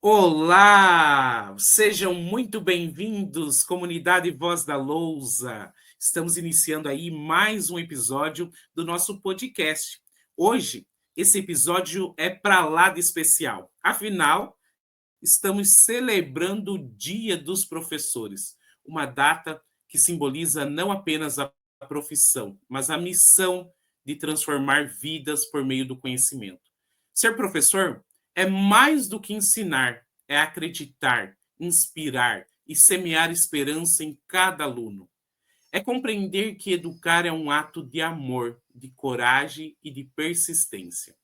Olá! Sejam muito bem-vindos, comunidade Voz da Lousa. Estamos iniciando aí mais um episódio do nosso podcast. Hoje, esse episódio é para lá de especial. Afinal, estamos celebrando o Dia dos Professores, uma data que simboliza não apenas a profissão, mas a missão de transformar vidas por meio do conhecimento. Ser professor é mais do que ensinar, é acreditar, inspirar e semear esperança em cada aluno. É compreender que educar é um ato de amor, de coragem e de persistência.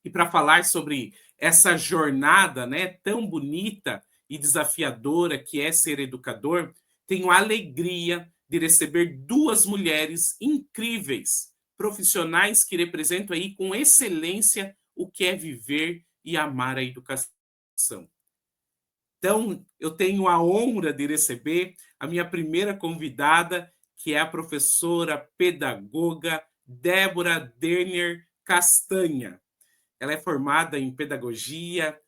E para falar sobre essa jornada, né, tão bonita e desafiadora que é ser educador, tenho a alegria de receber duas mulheres incríveis, profissionais que representam aí com excelência o que é viver e amar a educação. Então, eu tenho a honra de receber a minha primeira convidada, que é a professora pedagoga Débora Derner Castanha. Ela é formada em pedagogia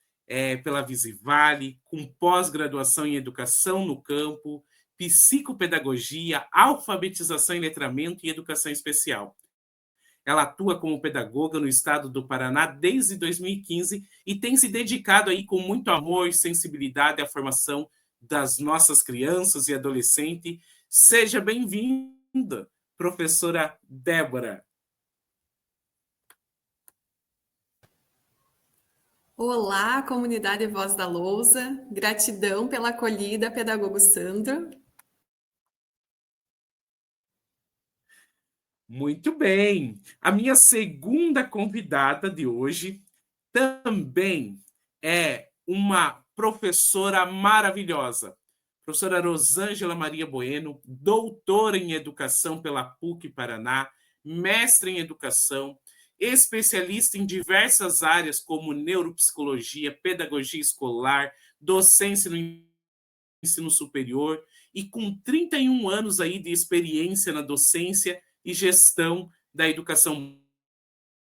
pela Visivale, com pós-graduação em educação no campo, psicopedagogia, alfabetização e letramento e educação especial. Ela atua como pedagoga no estado do Paraná desde 2015 e tem se dedicado aí com muito amor e sensibilidade à formação das nossas crianças e adolescentes. Seja bem-vinda, professora Débora. Olá, comunidade Voz da Lousa. Gratidão pela acolhida, pedagogo Sandro. Muito bem. A minha segunda convidada de hoje também é uma professora maravilhosa. Professora Rosângela Maria Bueno, doutora em educação pela PUC Paraná, mestre em educação, especialista em diversas áreas como neuropsicologia, pedagogia escolar, docência no ensino superior e com 31 anos aí de experiência na docência e gestão da educação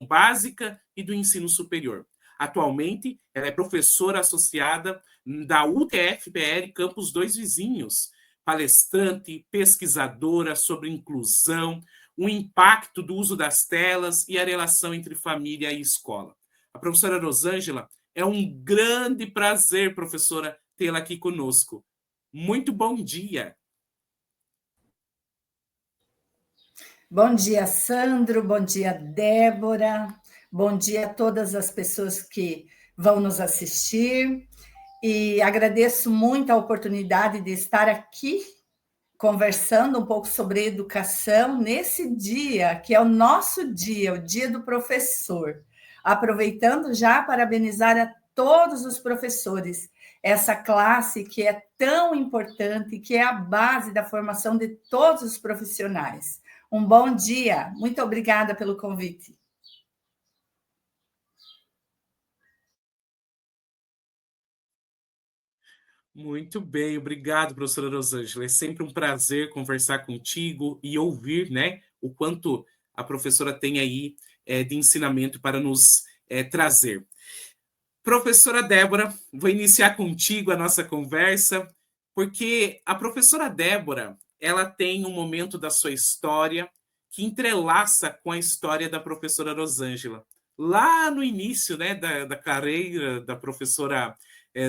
básica e do ensino superior. Atualmente, ela é professora associada da UTF-PR Campus Dois Vizinhos, palestrante, pesquisadora sobre inclusão, o impacto do uso das telas e a relação entre família e escola. A professora Rosângela, é um grande prazer, professora, tê-la aqui conosco. Muito bom dia. Bom dia, Sandro. Bom dia, Débora. Bom dia a todas as pessoas que vão nos assistir. E agradeço muito a oportunidade de estar aqui conversando um pouco sobre educação nesse dia, que é o nosso dia, o Dia do Professor. Aproveitando já, parabenizar a todos os professores, essa classe que é tão importante, que é a base da formação de todos os profissionais. Um bom dia, muito obrigada pelo convite. Muito bem, obrigado, professora Rosângela. É sempre um prazer conversar contigo e ouvir, né, o quanto a professora tem aí de ensinamento para nos trazer. Professora Débora, vou iniciar contigo a nossa conversa, porque a professora Débora, ela tem um momento da sua história que entrelaça com a história da professora Rosângela. Lá no início, né, da carreira da professora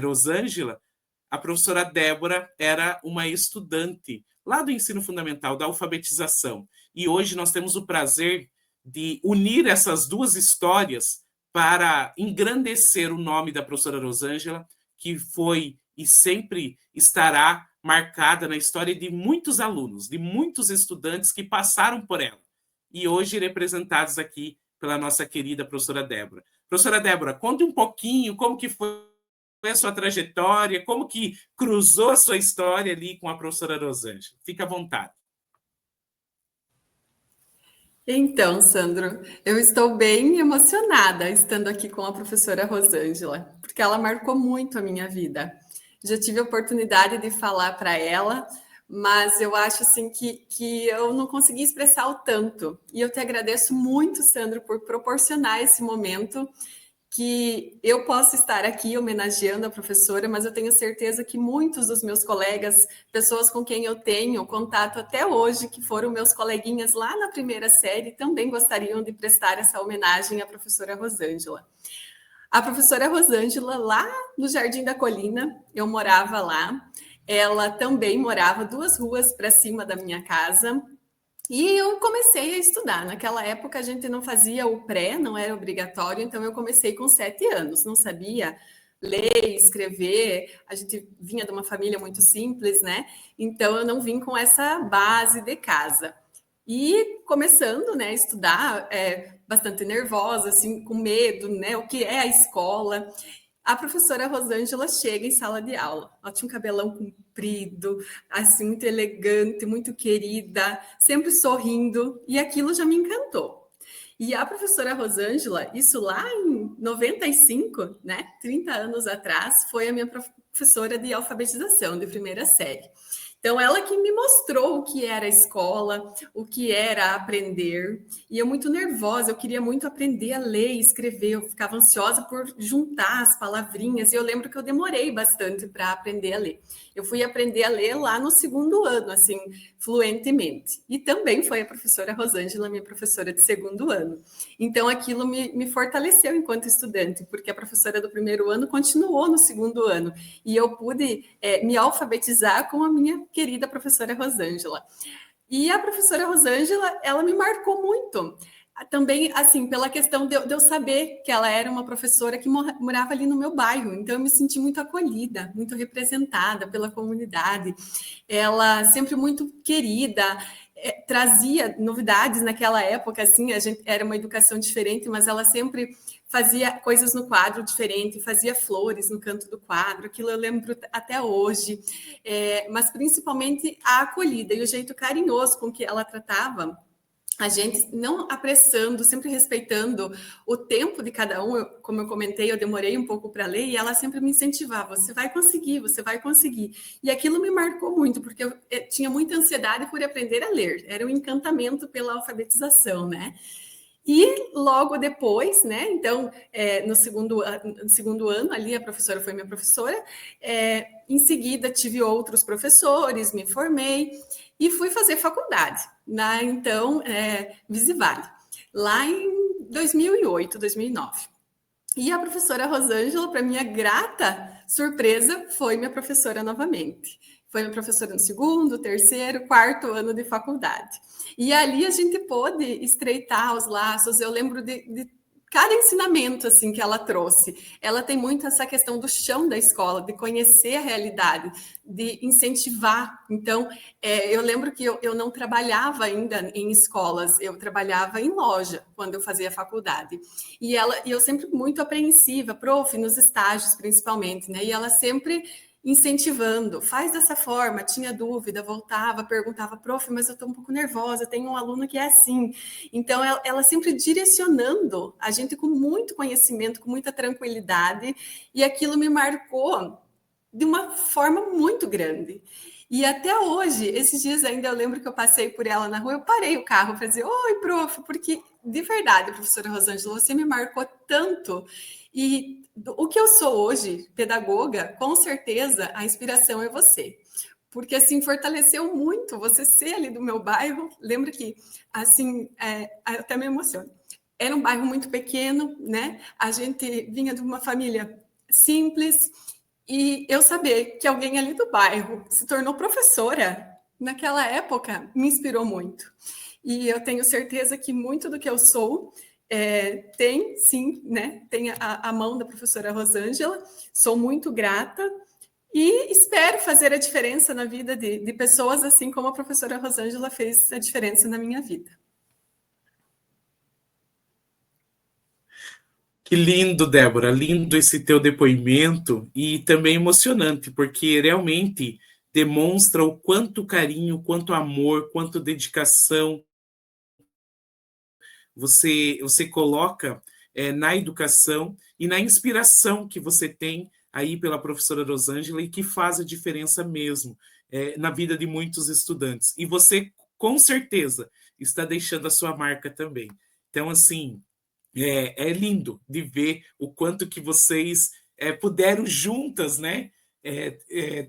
Rosângela, a professora Débora era uma estudante lá do ensino fundamental, da alfabetização. E hoje nós temos o prazer de unir essas duas histórias para engrandecer o nome da professora Rosângela, que foi e sempre estará marcada na história de muitos alunos, de muitos estudantes que passaram por ela. E hoje representados aqui pela nossa querida professora Débora. Professora Débora, conte um pouquinho como que foi a sua trajetória, como que cruzou a sua história ali com a professora Rosângela. Fique à vontade. Então, Sandro, eu estou bem emocionada estando aqui com a professora Rosângela, porque ela marcou muito a minha vida. Já tive a oportunidade de falar para ela, mas eu acho assim que eu não consegui expressar o tanto. E eu te agradeço muito, Sandro, por proporcionar esse momento que eu posso estar aqui homenageando a professora, mas eu tenho certeza que muitos dos meus colegas, pessoas com quem eu tenho contato até hoje, que foram meus coleguinhas lá na primeira série, também gostariam de prestar essa homenagem à professora Rosângela. A professora Rosângela, lá no Jardim da Colina, eu morava lá, ela também morava 2 ruas para cima da minha casa, e eu comecei a estudar. Naquela época a gente não fazia o pré, não era obrigatório, então eu comecei com 7 anos, não sabia ler, escrever, a gente vinha de uma família muito simples, né? Então eu não vim com essa base de casa. E começando, né, a estudar, bastante nervosa, assim, com medo, né, o que é a escola. A professora Rosângela chega em sala de aula. Ela tinha um cabelão comprido, assim, muito elegante, muito querida, sempre sorrindo, e aquilo já me encantou. E a professora Rosângela, isso lá em 95, né, 30 anos atrás, foi a minha professora de alfabetização, de primeira série. Então, ela que me mostrou o que era a escola, o que era aprender. E eu muito nervosa, eu queria muito aprender a ler e escrever. Eu ficava ansiosa por juntar as palavrinhas. E eu lembro que eu demorei bastante para aprender a ler. Eu fui aprender a ler lá no 2º ano, assim, fluentemente. E também foi a professora Rosângela, minha professora de 2º ano. Então, aquilo me fortaleceu enquanto estudante, porque a professora do 1º ano continuou no 2º ano. E eu pude me alfabetizar com a minha querida professora Rosângela. E a professora Rosângela, ela me marcou muito. Também, assim, pela questão de eu saber que ela era uma professora que morava ali no meu bairro. Então, eu me senti muito acolhida, muito representada pela comunidade. Ela sempre muito querida, trazia novidades naquela época, assim, a gente era uma educação diferente, mas ela sempre fazia coisas no quadro diferente, fazia flores no canto do quadro, aquilo eu lembro até hoje, mas principalmente a acolhida e o jeito carinhoso com que ela tratava a gente, não apressando, sempre respeitando o tempo de cada um. Como eu comentei, eu demorei um pouco para ler e ela sempre me incentivava, você vai conseguir, você vai conseguir. E aquilo me marcou muito, porque eu tinha muita ansiedade por aprender a ler, era um encantamento pela alfabetização, né? E logo depois, né? Então, no segundo ano, ali a professora foi minha professora. Em seguida, tive outros professores, me formei e fui fazer faculdade na então Visivale, lá em 2008, 2009. E a professora Rosângela, para minha grata surpresa, foi minha professora novamente. Foi minha professora no 2º, 3º, 4º ano de faculdade. E ali a gente pôde estreitar os laços. Eu lembro de cada ensinamento assim que ela trouxe. Ela tem muito essa questão do chão da escola, de conhecer a realidade, de incentivar. Então, eu lembro que eu não trabalhava ainda em escolas, eu trabalhava em loja quando eu fazia faculdade. E eu sempre muito apreensiva, prof, nos estágios principalmente, né? E ela sempre incentivando, faz dessa forma, tinha dúvida, voltava, perguntava, prof, mas eu estou um pouco nervosa, tem um aluno que é assim. Então, ela sempre direcionando a gente com muito conhecimento, com muita tranquilidade, e aquilo me marcou de uma forma muito grande. E até hoje, esses dias ainda eu lembro que eu passei por ela na rua, eu parei o carro para dizer, oi, prof, porque de verdade, professora Rosângela, você me marcou tanto. E o que eu sou hoje, pedagoga, com certeza a inspiração é você. Porque, assim, fortaleceu muito você ser ali do meu bairro. Lembro que, assim, até me emociona. Era um bairro muito pequeno, né? A gente vinha de uma família simples, e eu saber que alguém ali do bairro se tornou professora, naquela época, me inspirou muito. E eu tenho certeza que muito do que eu sou tem, sim, né? Tem a mão da professora Rosângela. Sou muito grata e espero fazer a diferença na vida de pessoas, assim como a professora Rosângela fez a diferença na minha vida. Que lindo, Débora, lindo esse teu depoimento e também emocionante, porque realmente demonstra o quanto carinho, quanto amor, quanto dedicação você coloca na educação e na inspiração que você tem aí pela professora Rosângela e que faz a diferença mesmo na vida de muitos estudantes. E você, com certeza, está deixando a sua marca também. Então, assim, É lindo de ver o quanto que vocês puderam juntas, né,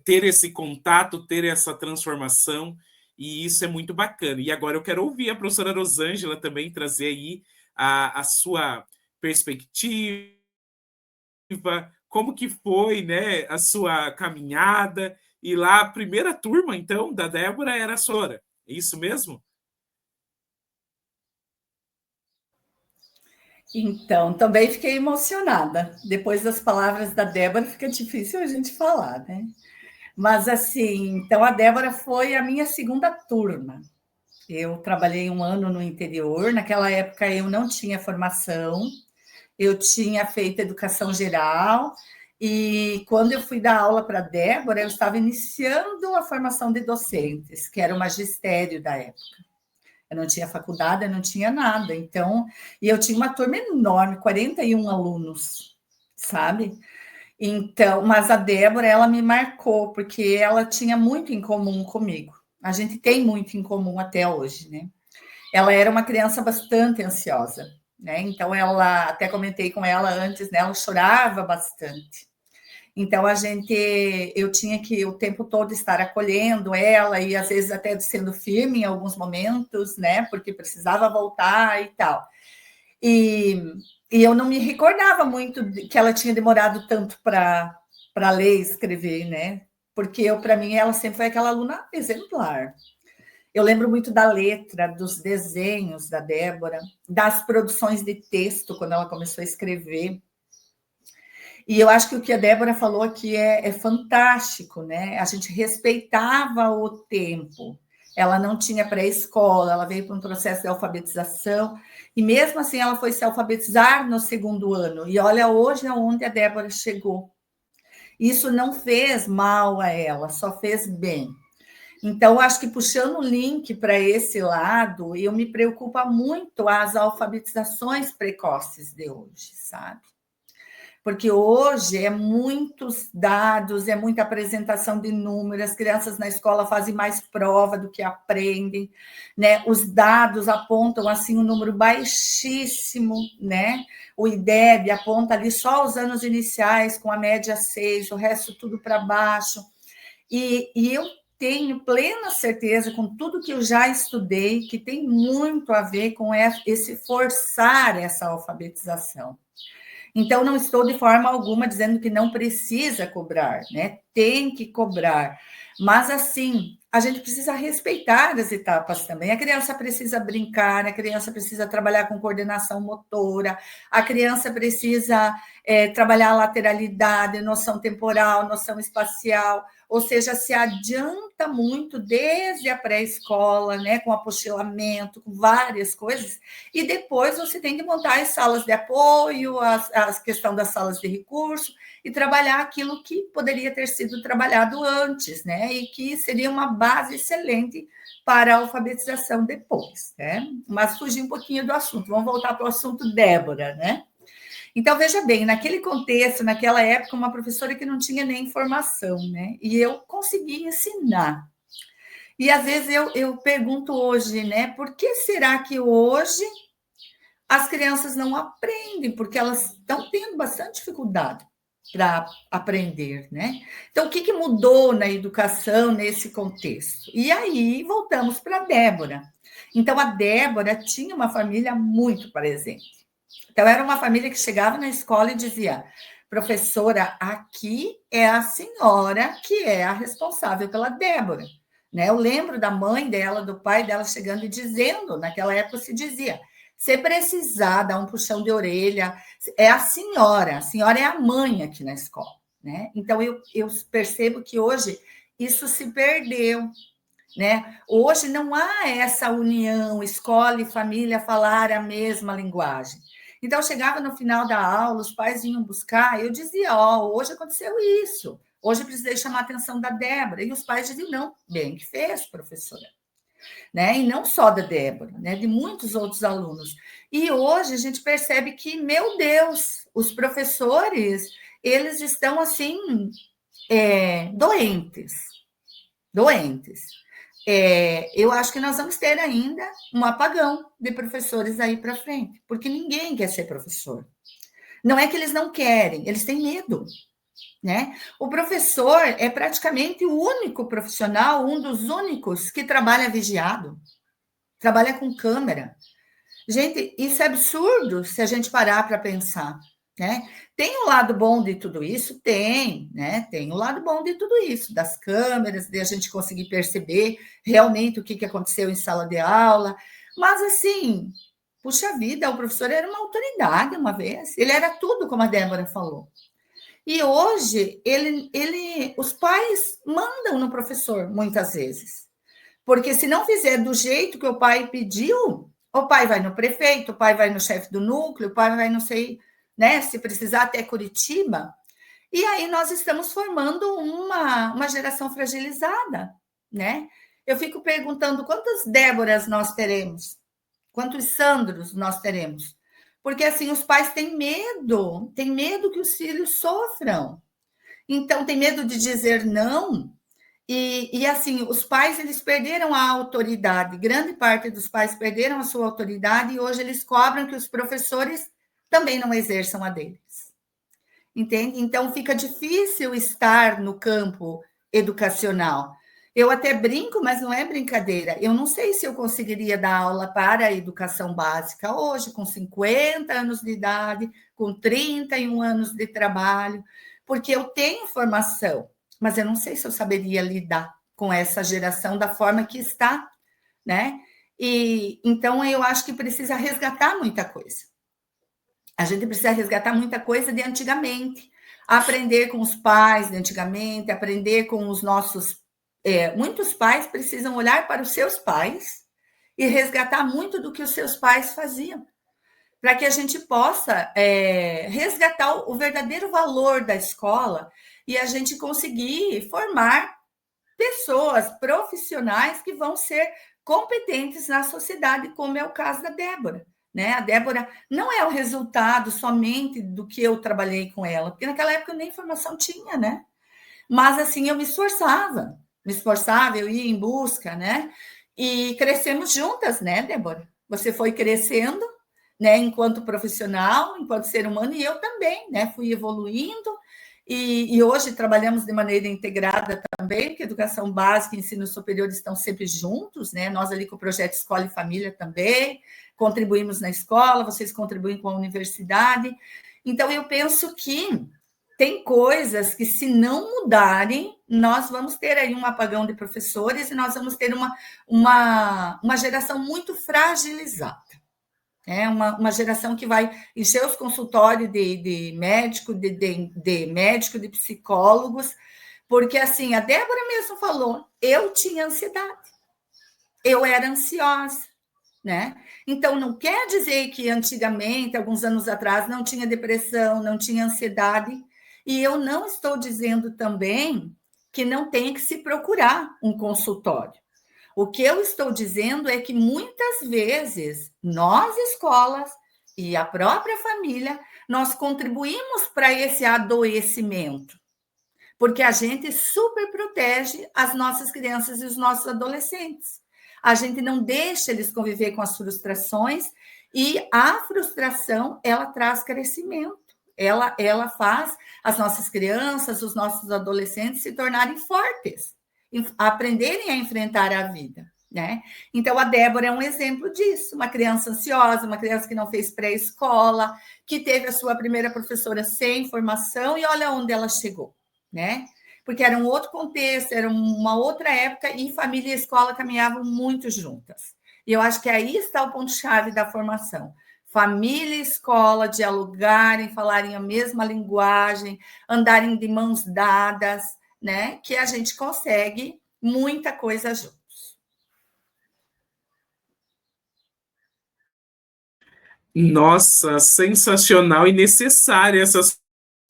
ter esse contato, ter essa transformação, e isso é muito bacana. E agora eu quero ouvir a professora Rosângela também trazer aí a sua perspectiva, como que foi, né, a sua caminhada, e lá a primeira turma, então, da Débora era a Sora, é isso mesmo? Então, também fiquei emocionada. Depois das palavras da Débora, fica difícil a gente falar, né? Mas, assim, então a Débora foi a minha segunda turma. Eu trabalhei um ano no interior. Naquela época, eu não tinha formação, eu tinha feito educação geral. E quando eu fui dar aula para a Débora, eu estava iniciando a formação de docentes, que era o magistério da época. Eu não tinha faculdade, eu não tinha nada. Então, e eu tinha uma turma enorme, 41 alunos, sabe? Então, mas a Débora, ela me marcou, porque ela tinha muito em comum comigo. A gente tem muito em comum até hoje, né? Ela era uma criança bastante ansiosa, né? Então, ela, até comentei com ela antes, né? Ela chorava bastante. Então, eu tinha que o tempo todo estar acolhendo ela e às vezes até sendo firme em alguns momentos, né? Porque precisava voltar e tal. E, e eu não me recordava muito que ela tinha demorado tanto para ler e escrever, né? Porque para mim, ela sempre foi aquela aluna exemplar. Eu lembro muito da letra, dos desenhos da Débora, das produções de texto, quando ela começou a escrever. E eu acho que o que a Débora falou aqui é fantástico, né? A gente respeitava o tempo. Ela não tinha pré-escola, ela veio para um processo de alfabetização, e mesmo assim ela foi se alfabetizar no segundo ano. E olha hoje aonde a Débora chegou. Isso não fez mal a ela, só fez bem. Então, acho que puxando o link para esse lado, eu me preocupa muito as alfabetizações precoces de hoje, sabe? Porque hoje é muitos dados, é muita apresentação de números, as crianças na escola fazem mais prova do que aprendem, né? Os dados apontam assim um número baixíssimo, né? O IDEB aponta ali só os anos iniciais, com a média 6, o resto tudo para baixo. E eu tenho plena certeza, com tudo que eu já estudei, que tem muito a ver com esse forçar essa alfabetização. Então, não estou de forma alguma dizendo que não precisa cobrar, né? Tem que cobrar. Mas, assim, a gente precisa respeitar as etapas também. A criança precisa brincar, a criança precisa trabalhar com coordenação motora, a criança precisa trabalhar a lateralidade, noção temporal, noção espacial, ou seja, se adianta muito desde a pré-escola, né, com apostilamento, com várias coisas, e depois você tem que montar as salas de apoio, a questão das salas de recurso, e trabalhar aquilo que poderia ter sido trabalhado antes, né, e que seria uma base excelente para a alfabetização depois, né? Mas fugir um pouquinho do assunto, vamos voltar para o assunto Débora, né? Então, veja bem, naquele contexto, naquela época, uma professora que não tinha nem formação, né? E eu consegui ensinar. E às vezes eu pergunto hoje, né? Por que será que hoje as crianças não aprendem? Porque elas estão tendo bastante dificuldade para aprender, né? Então, o que mudou na educação nesse contexto? E aí voltamos para a Débora. Então, a Débora tinha uma família muito presente. Então, era uma família que chegava na escola e dizia: professora, aqui é a senhora que é a responsável pela Débora. Né? Eu lembro da mãe dela, do pai dela chegando e dizendo, naquela época se dizia: se precisar dar um puxão de orelha, é a senhora é a mãe aqui na escola. Né? Então, eu percebo que hoje isso se perdeu. Né? Hoje não há essa união, escola e família falar a mesma linguagem. Então, chegava no final da aula, os pais vinham buscar, eu dizia: hoje aconteceu isso, hoje eu precisei chamar a atenção da Débora. E os pais diziam: não, bem que fez, professora. Né? E não só da Débora, né? De muitos outros alunos. E hoje a gente percebe que, meu Deus, os professores, eles estão assim, doentes. eu acho que nós vamos ter ainda um apagão de professores aí para frente, porque ninguém quer ser professor. Não é que eles não querem, eles têm medo, né? O professor é praticamente o único profissional, um dos únicos que trabalha vigiado, trabalha com câmera. Gente, isso é absurdo se a gente parar para pensar, né? Tem um lado bom de tudo isso? Tem, né? Tem o lado bom de tudo isso, das câmeras, de a gente conseguir perceber realmente o que aconteceu em sala de aula. Mas, assim, puxa vida, o professor era uma autoridade uma vez, ele era tudo, como a Débora falou. E hoje, os pais mandam no professor, muitas vezes. Porque se não fizer do jeito que o pai pediu, o pai vai no prefeito, o pai vai no chefe do núcleo, o pai vai não sei, né, se precisar até Curitiba. E aí nós estamos formando uma geração fragilizada, né? Eu fico perguntando quantas Déboras nós teremos, quantos Sandros nós teremos. Porque assim, os pais têm medo que os filhos sofram. Então, tem medo de dizer não. E assim, os pais, eles perderam a autoridade, grande parte dos pais perderam a sua autoridade e hoje eles cobram que os professores também não exerçam a deles. Entende? Então, fica difícil estar no campo educacional. Eu até brinco, mas não é brincadeira. Eu não sei se eu conseguiria dar aula para a educação básica hoje, com 50 anos de idade, com 31 anos de trabalho, porque eu tenho formação, mas eu não sei se eu saberia lidar com essa geração da forma que está, né? E então eu acho que precisa resgatar muita coisa. A gente precisa resgatar muita coisa de antigamente, aprender com os pais de antigamente, aprender com os nossos. Muitos pais precisam olhar para os seus pais e resgatar muito do que os seus pais faziam, para que a gente possa resgatar o verdadeiro valor da escola e a gente conseguir formar pessoas profissionais que vão ser competentes na sociedade, como é o caso da Débora. Né? A Débora não é o resultado somente do que eu trabalhei com ela, porque naquela época eu nem formação tinha, né? Mas assim, eu me esforçava, eu ia em busca, né? E crescemos juntas, né, Débora? Você foi crescendo, né, enquanto profissional, enquanto ser humano, e eu também, né? Fui evoluindo, e hoje trabalhamos de maneira integrada também, porque educação básica e ensino superior estão sempre juntos, né? Nós ali com o projeto Escola e Família também, contribuímos na escola, vocês contribuem com a universidade. Então, eu penso que tem coisas que, se não mudarem, nós vamos ter aí um apagão de professores e nós vamos ter uma geração muito fragilizada. Uma geração que vai encher os consultórios de médico, de médico, de psicólogos, porque assim, a Débora mesmo falou, eu tinha ansiedade, eu era ansiosa, né? Então, não quer dizer que antigamente, alguns anos atrás, não tinha depressão, não tinha ansiedade, e eu não estou dizendo também que não tem que se procurar um consultório. O que eu estou dizendo é que muitas vezes nós, escolas e a própria família, nós contribuímos para esse adoecimento, porque a gente super protege as nossas crianças e os nossos adolescentes. A gente não deixa eles conviver com as frustrações e a frustração, ela traz crescimento. Ela faz as nossas crianças, os nossos adolescentes se tornarem fortes, aprenderem a enfrentar a vida, né? Então, a Débora é um exemplo disso, uma criança ansiosa, uma criança que não fez pré-escola, que teve a sua primeira professora sem formação, e olha onde ela chegou, né? Porque era um outro contexto, era uma outra época, e família e escola caminhavam muito juntas. E eu acho que aí está o ponto-chave da formação. Família e escola dialogarem, falarem a mesma linguagem, andarem de mãos dadas, né? Que a gente consegue muita coisa juntos. Nossa, sensacional e necessária essa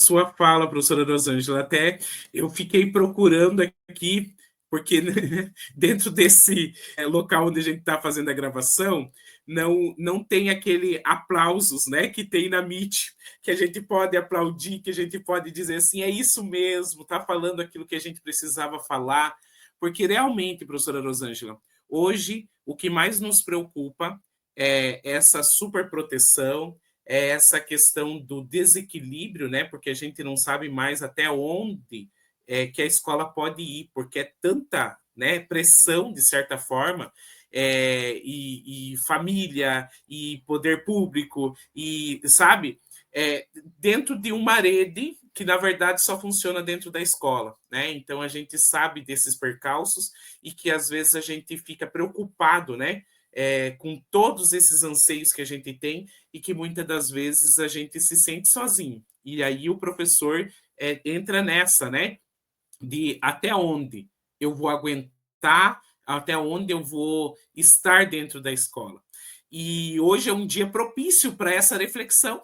sua fala, professora Rosângela. Até eu fiquei procurando aqui, porque dentro desse local onde a gente está fazendo a gravação, não tem aquele aplausos, né, que tem na Meet, que a gente pode aplaudir, que a gente pode dizer assim, é isso mesmo, está falando aquilo que a gente precisava falar, porque realmente, professora Rosângela, hoje o que mais nos preocupa é essa superproteção, é essa questão do desequilíbrio, né? Porque a gente não sabe mais até onde que a escola pode ir, porque é tanta, né, pressão, de certa forma, e família, e poder público, e, sabe, dentro de uma rede que, na verdade, só funciona dentro da escola, né? Então, a gente sabe desses percalços e que, às vezes, a gente fica preocupado, né? Com todos esses anseios que a gente tem e que, muitas das vezes, a gente se sente sozinho. E aí o professor entra nessa, né? De até onde eu vou aguentar, até onde eu vou estar dentro da escola. E hoje é um dia propício para essa reflexão.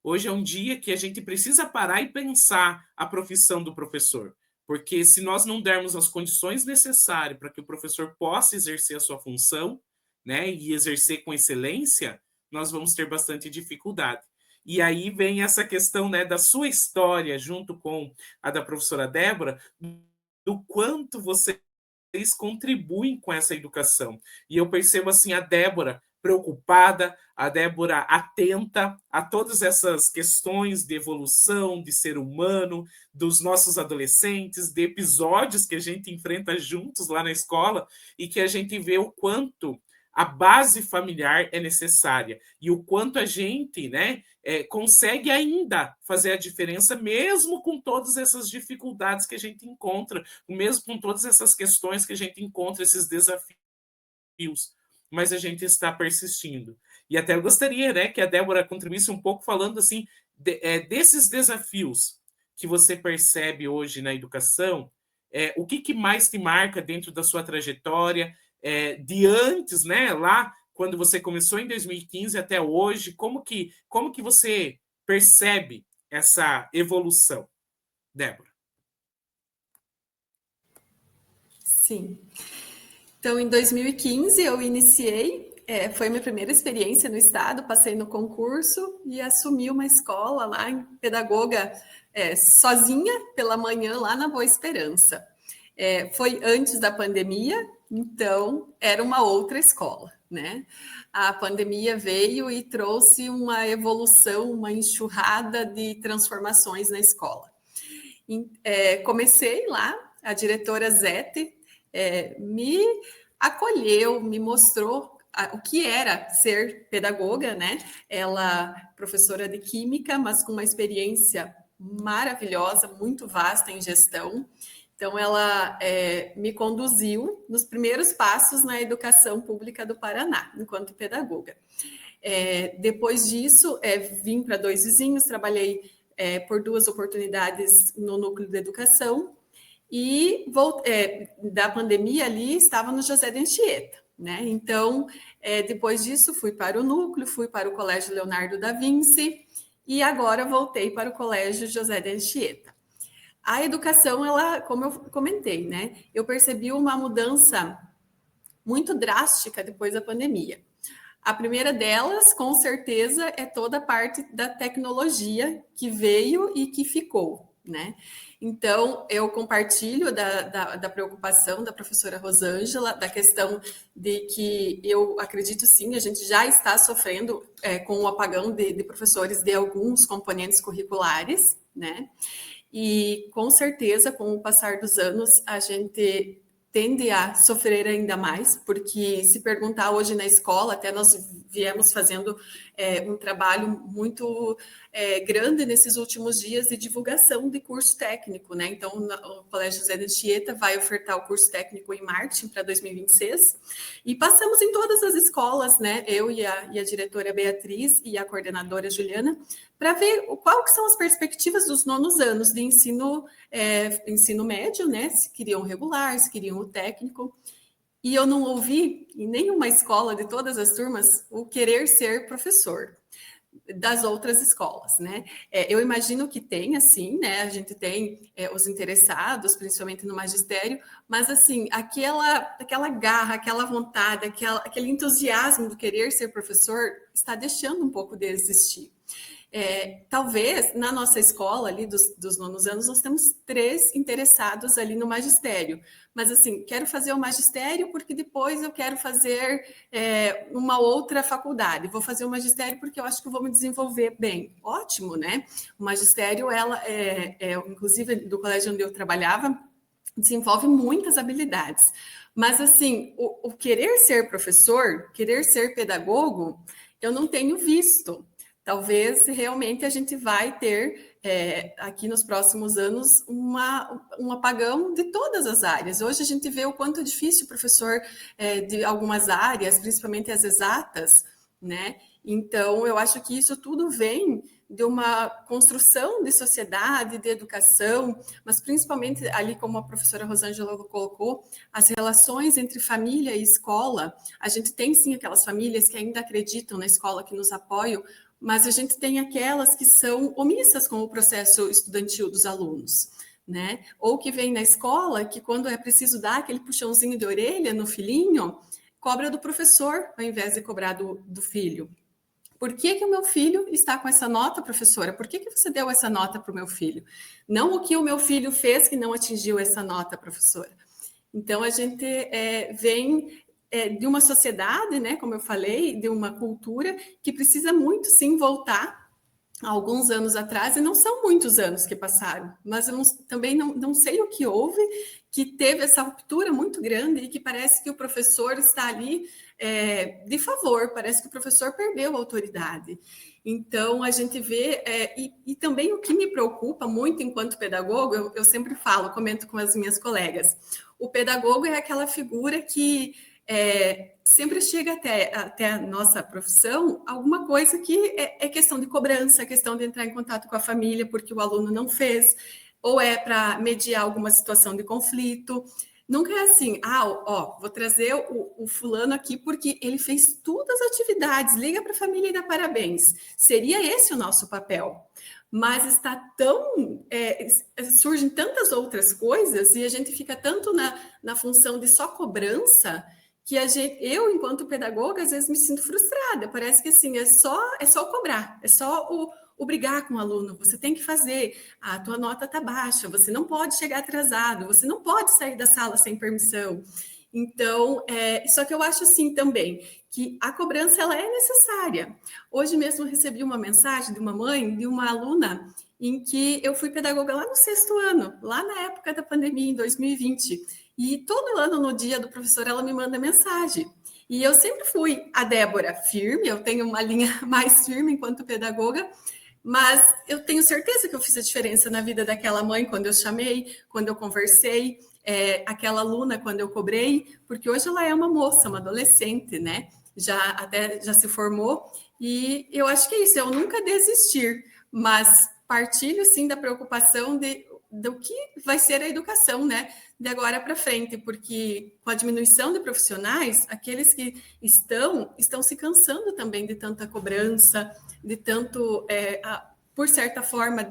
Hoje é um dia que a gente precisa parar e pensar a profissão do professor. Porque se nós não dermos as condições necessárias para que o professor possa exercer a sua função, né, e exercer com excelência, nós vamos ter bastante dificuldade. E aí vem essa questão, né, da sua história, junto com a da professora Débora, do quanto vocês contribuem com essa educação. E eu percebo assim a Débora preocupada, a Débora atenta a todas essas questões de evolução, de ser humano, dos nossos adolescentes, de episódios que a gente enfrenta juntos lá na escola e que a gente vê o quanto a base familiar é necessária e o quanto a gente, né, consegue ainda fazer a diferença, mesmo com todas essas dificuldades que a gente encontra, mesmo com todas essas questões que a gente encontra, esses desafios, mas a gente está persistindo. E até eu gostaria, né, que a Débora contribuísse um pouco falando assim desses desafios que você percebe hoje na educação, o que mais te marca dentro da sua trajetória, de antes, né, lá quando você começou em 2015 até hoje, como que você percebe essa evolução, Débora? Sim. Então, em 2015, eu iniciei, foi minha primeira experiência no estado, passei no concurso e assumi uma escola lá em pedagoga sozinha pela manhã lá na Boa Esperança. Foi antes da pandemia, então era uma outra escola, né? A pandemia veio e trouxe uma evolução, uma enxurrada de transformações na escola. Comecei lá, a diretora Zete me acolheu, me mostrou o que era ser pedagoga, né? Ela, professora de química, mas com uma experiência maravilhosa, muito vasta em gestão. Então, ela me conduziu nos primeiros passos na educação pública do Paraná, enquanto pedagoga. Depois disso, vim para Dois Vizinhos, trabalhei por 2 oportunidades no núcleo de educação e da pandemia ali estava no José de Anchieta, né? Então, depois disso, fui para o núcleo, fui para o Colégio Leonardo da Vinci e agora voltei para o Colégio José de Anchieta. A educação, ela, como eu comentei, né? Eu percebi uma mudança muito drástica depois da pandemia. A primeira delas, com certeza, é toda a parte da tecnologia que veio e que ficou, né? Então, eu compartilho da preocupação da professora Rosângela, da questão de que eu acredito sim, a gente já está sofrendo com o apagão de professores de alguns componentes curriculares, né? E, com certeza, com o passar dos anos, a gente tende a sofrer ainda mais, porque se perguntar hoje na escola, até nós viemos fazendo um trabalho muito grande nesses últimos dias de divulgação de curso técnico, né? Então, o Colégio José de Anchieta vai ofertar o curso técnico em marketing para 2026 e passamos em todas as escolas, né? Eu e a diretora Beatriz e a coordenadora Juliana, para ver qual que são as perspectivas dos nonos anos de ensino médio, né? Se queriam regular, se queriam o técnico. E eu não ouvi em nenhuma escola de todas as turmas o querer ser professor das outras escolas, né? Eu imagino que tem, assim, né? A gente tem os interessados, principalmente no magistério, mas, assim, aquela garra, aquela vontade, aquele entusiasmo do querer ser professor está deixando um pouco de existir. Talvez na nossa escola ali dos nonos anos nós temos 3 interessados ali no magistério, mas assim, quero fazer o magistério porque depois eu quero fazer uma outra faculdade, vou fazer o magistério porque eu acho que eu vou me desenvolver bem. Ótimo, né? O magistério, inclusive do colégio onde eu trabalhava, desenvolve muitas habilidades, mas assim, o querer ser professor, querer ser pedagogo, eu não tenho visto. Talvez realmente a gente vai ter aqui nos próximos anos um apagão de todas as áreas. Hoje a gente vê o quanto é difícil o professor de algumas áreas, principalmente as exatas, né? Então, eu acho que isso tudo vem de uma construção de sociedade, de educação, mas principalmente ali, como a professora Rosângela colocou, as relações entre família e escola. A gente tem sim aquelas famílias que ainda acreditam na escola, que nos apoiam, mas a gente tem aquelas que são omissas com o processo estudantil dos alunos, né? Ou que vem na escola que, quando é preciso dar aquele puxãozinho de orelha no filhinho, cobra do professor ao invés de cobrar do filho. Por que o meu filho está com essa nota, professora? Por que você deu essa nota para o meu filho? Não o que o meu filho fez que não atingiu essa nota, professora. Então, a gente vem de uma sociedade, né, como eu falei, de uma cultura que precisa muito, sim, voltar há alguns anos atrás, e não são muitos anos que passaram, mas eu também não sei o que houve, que teve essa ruptura muito grande e que parece que o professor está ali de favor, parece que o professor perdeu a autoridade. Então, a gente vê, e também o que me preocupa muito enquanto pedagogo, eu sempre falo, comento com as minhas colegas, o pedagogo é aquela figura que sempre chega até a nossa profissão alguma coisa que é questão de cobrança, questão de entrar em contato com a família porque o aluno não fez, ou é para mediar alguma situação de conflito. Nunca é assim, vou trazer o fulano aqui porque ele fez todas as atividades, liga para a família e dá parabéns. Seria esse o nosso papel. Mas está tão... surgem tantas outras coisas e a gente fica tanto na função de só cobrança que eu, enquanto pedagoga, às vezes me sinto frustrada. Parece que assim, é só cobrar, é só o brigar com o aluno. Você tem que fazer, a tua nota está baixa, você não pode chegar atrasado, você não pode sair da sala sem permissão. Então, só que eu acho assim também, que a cobrança ela é necessária. Hoje mesmo eu recebi uma mensagem de uma mãe, de uma aluna, em que eu fui pedagoga lá no 6º ano, lá na época da pandemia, em 2020. E todo ano, no dia do professor, ela me manda mensagem. E eu sempre fui a Débora firme, eu tenho uma linha mais firme enquanto pedagoga, mas eu tenho certeza que eu fiz a diferença na vida daquela mãe quando eu chamei, quando eu conversei, aquela aluna quando eu cobrei, porque hoje ela é uma moça, uma adolescente, né? Já se formou, e eu acho que é isso, eu nunca desistir, mas partilho sim da preocupação do que vai ser a educação, né? De agora para frente, porque com a diminuição de profissionais, aqueles que estão se cansando também de tanta cobrança, de tanto, por certa forma,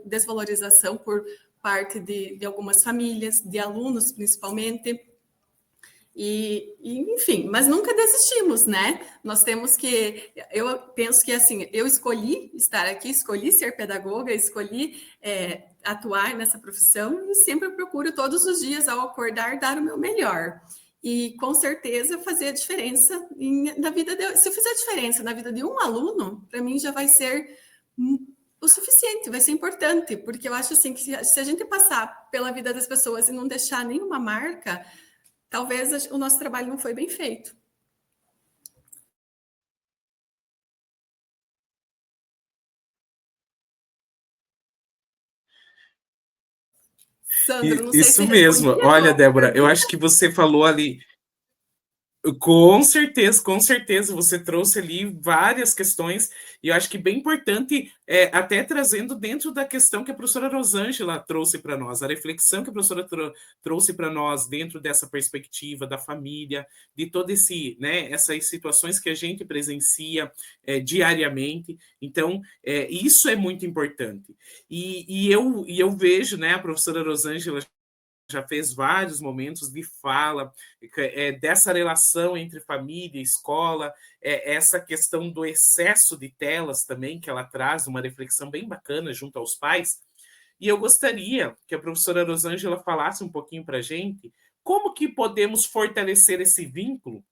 desvalorização por parte de algumas famílias, de alunos principalmente. Enfim, mas nunca desistimos, né? Nós temos que, eu penso que assim, eu escolhi estar aqui, escolhi ser pedagoga, escolhi atuar nessa profissão e sempre procuro todos os dias, ao acordar, dar o meu melhor. E com certeza fazer a diferença na vida se eu fizer a diferença na vida de um aluno, para mim já vai ser o suficiente, vai ser importante, porque eu acho assim que se a gente passar pela vida das pessoas e não deixar nenhuma marca, talvez o nosso trabalho não foi bem feito. Sandro, não sei Isso se mesmo. respondi Olha, Débora, eu pergunta. acho que você falou ali. Com certeza, você trouxe ali várias questões, e eu acho que bem importante, até trazendo dentro da questão que a professora Rosângela trouxe para nós, a reflexão que a professora trouxe para nós dentro dessa perspectiva da família, de todo né, essas situações que a gente presencia diariamente. Então, isso é muito importante. E eu vejo, né, a professora Rosângela já fez vários momentos de fala dessa relação entre família e escola, essa questão do excesso de telas também, que ela traz uma reflexão bem bacana junto aos pais. E eu gostaria que a professora Rosângela falasse um pouquinho para a gente como que podemos fortalecer esse vínculo,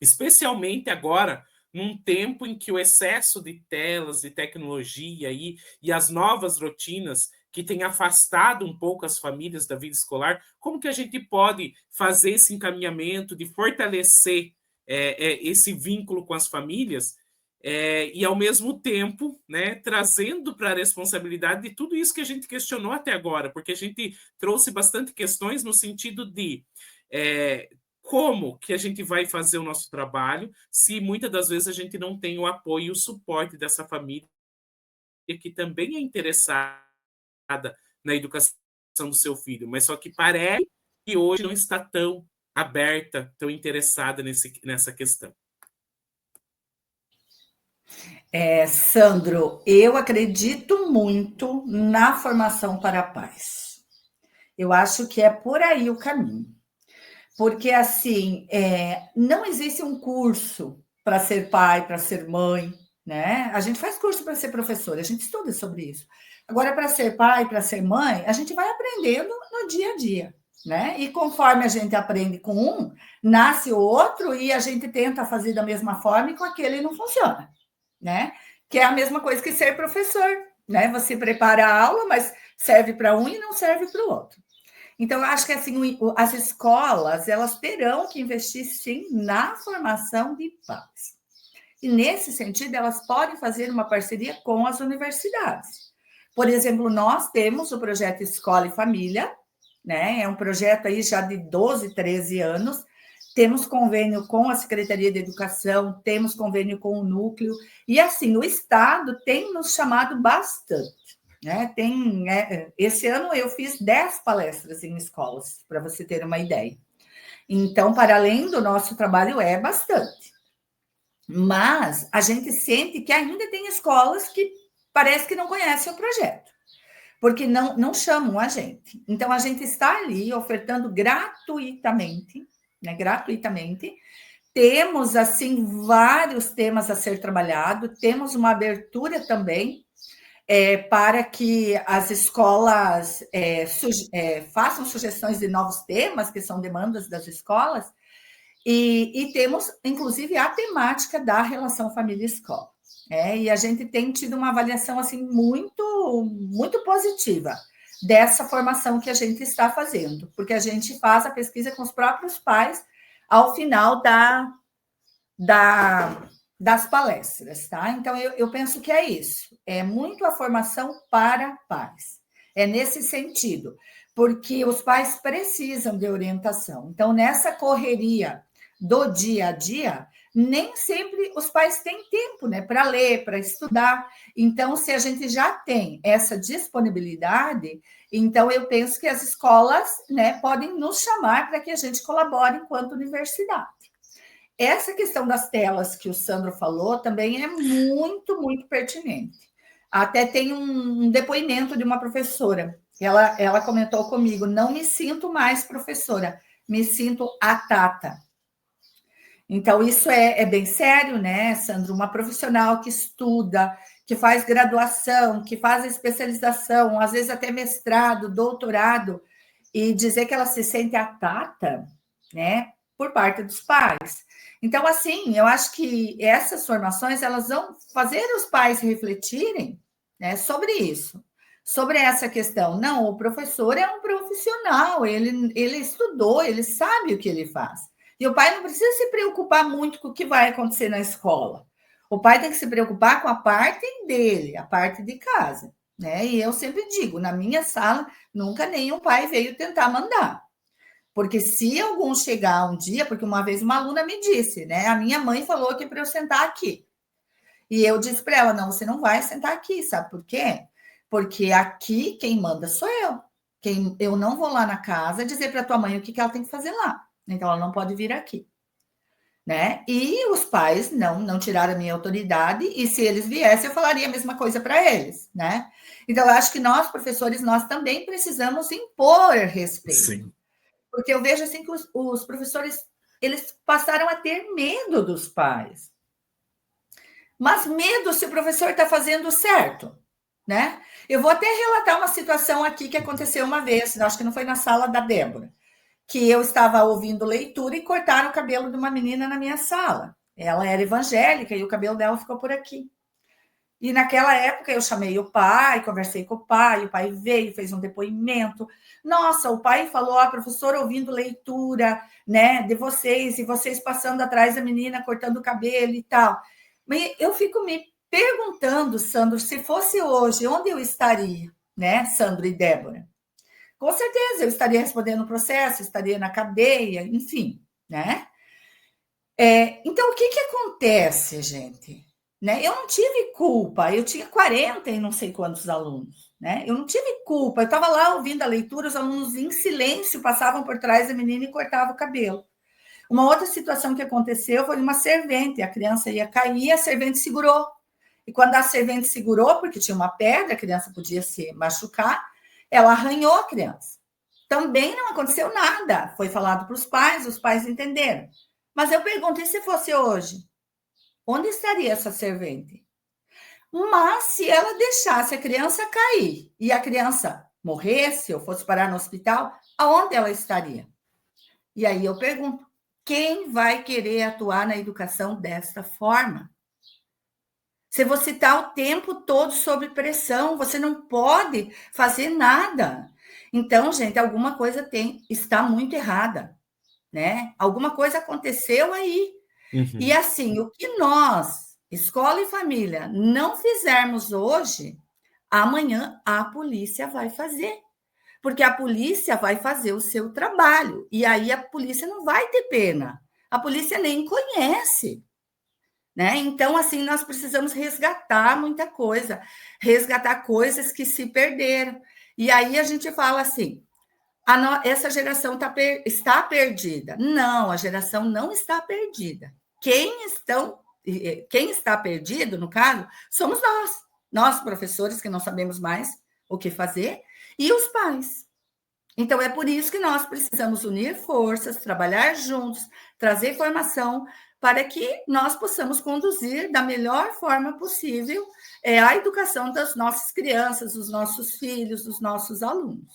especialmente agora, num tempo em que o excesso de telas, de tecnologia e as novas rotinas que têm afastado um pouco as famílias da vida escolar, como que a gente pode fazer esse encaminhamento de fortalecer esse vínculo com as famílias e, ao mesmo tempo, né, trazendo para a responsabilidade de tudo isso que a gente questionou até agora, porque a gente trouxe bastante questões no sentido de como que a gente vai fazer o nosso trabalho se muitas das vezes a gente não tem o apoio e o suporte dessa família que também é interessada na educação do seu filho, mas só que parece que hoje não está tão aberta, tão interessada nessa questão. Sandro, eu acredito muito na formação para pais. Eu acho que é por aí o caminho. Porque, assim, não existe um curso para ser pai, para ser mãe, né? A gente faz curso para ser professora, a gente estuda sobre isso. Agora, para ser pai, para ser mãe, a gente vai aprendendo no dia a dia, né? E conforme a gente aprende com um, nasce o outro e a gente tenta fazer da mesma forma e com aquele não funciona, né? Que é a mesma coisa que ser professor, né? Você prepara a aula, mas serve para um e não serve para o outro. Então, eu acho que assim, as escolas elas terão que investir, sim, na formação de pais. E, nesse sentido, elas podem fazer uma parceria com as universidades. Por exemplo, nós temos o projeto Escola e Família, né? É um projeto aí já de 12, 13 anos. Temos convênio com a Secretaria de Educação, temos convênio com o Núcleo. E, assim, o Estado tem nos chamado bastante. Né? Esse ano eu fiz 10 palestras em escolas, para você ter uma ideia. Então, para além do nosso trabalho, é bastante. Mas a gente sente que ainda tem escolas que parece que não conhecem o projeto, porque não chamam a gente. Então, a gente está ali ofertando gratuitamente, né? Gratuitamente. Temos, assim, vários temas a ser trabalhado, temos uma abertura também para que as escolas façam sugestões de novos temas, que são demandas das escolas, e temos, inclusive, a temática da relação família-escola. E a gente tem tido uma avaliação assim, muito, muito positiva dessa formação que a gente está fazendo, porque a gente faz a pesquisa com os próprios pais ao final das palestras, tá? Então, eu penso que é isso. É muito a formação para pais. É nesse sentido, porque os pais precisam de orientação. Então, nessa correria do dia a dia, nem sempre os pais têm tempo, né, para ler, para estudar. Então, se a gente já tem essa disponibilidade, então eu penso que as escolas, né, podem nos chamar para que a gente colabore enquanto universidade. Essa questão das telas que o Sandro falou também é muito, muito pertinente. Até tem um depoimento de uma professora. Ela comentou comigo: não me sinto mais professora, me sinto a Tata. Então, isso é bem sério, né, Sandro? Uma profissional que estuda, que faz graduação, que faz especialização, às vezes até mestrado, doutorado, e dizer que ela se sente a Tata, né, por parte dos pais. Então, assim, eu acho que essas formações elas vão fazer os pais refletirem, né, sobre isso, sobre essa questão. Não, o professor é um profissional, ele estudou, ele sabe o que ele faz. E o pai não precisa se preocupar muito com o que vai acontecer na escola. O pai tem que se preocupar com a parte dele, a parte de casa, né? E eu sempre digo, na minha sala, nunca nenhum pai veio tentar mandar. Porque se algum chegar um dia, porque uma vez uma aluna me disse, né? A minha mãe falou que para eu sentar aqui. E eu disse para ela, não, você não vai sentar aqui, sabe por quê? Porque aqui quem manda sou eu. Eu não vou lá na casa dizer para tua mãe o que ela tem que fazer lá. Então ela não pode vir aqui. né? E os pais não tiraram a minha autoridade, e se eles viessem, eu falaria a mesma coisa para eles, né? Então, eu acho que nós, professores, nós também precisamos impor respeito. Sim. Porque eu vejo assim que os professores, eles passaram a ter medo dos pais. Mas medo se o professor está fazendo certo, né? Eu vou até relatar uma situação aqui que aconteceu uma vez, acho que não foi na sala da Débora, que eu estava ouvindo leitura e cortaram o cabelo de uma menina na minha sala. Ela era evangélica e o cabelo dela ficou por aqui. E naquela época eu chamei o pai, conversei com o pai veio, fez um depoimento. Nossa, o pai falou, a professora ouvindo leitura, né, de vocês, e vocês passando atrás da menina, cortando o cabelo e tal. Mas eu fico me perguntando, Sandro, se fosse hoje, onde eu estaria, né, Sandro e Débora? Com certeza, eu estaria respondendo o processo, estaria na cadeia, enfim, né? Então, o que acontece, gente? Né? Eu não tive culpa, eu tinha 40 e não sei quantos alunos, né? Eu não tive culpa, eu estava lá ouvindo a leitura, os alunos em silêncio passavam por trás da menina e cortavam o cabelo. Uma outra situação que aconteceu foi uma servente, a criança ia cair, a servente segurou. E quando a servente segurou, porque tinha uma pedra, a criança podia se machucar, ela arranhou a criança. Também não aconteceu nada, foi falado para os pais entenderam. Mas eu pergunto, e se fosse hoje? Onde estaria essa servente? Mas se ela deixasse a criança cair e a criança morresse ou fosse parar no hospital, aonde ela estaria? E aí eu pergunto, quem vai querer atuar na educação desta forma? Se você está o tempo todo sob pressão, você não pode fazer nada. Então, gente, alguma coisa está muito errada, né? Alguma coisa aconteceu aí. Uhum. E assim, o que nós, escola e família, não fizermos hoje, amanhã a polícia vai fazer. Porque a polícia vai fazer o seu trabalho. E aí a polícia não vai ter pena. A polícia nem conhece. Né? Então, assim, nós precisamos resgatar muita coisa, resgatar coisas que se perderam. E aí a gente fala assim, essa geração está perdida. Não, a geração não está perdida. Quem está perdido, no caso, somos nós, professores, que não sabemos mais o que fazer, e os pais. Então, é por isso que nós precisamos unir forças, trabalhar juntos, trazer informação para que nós possamos conduzir da melhor forma possível a educação das nossas crianças, dos nossos filhos, dos nossos alunos.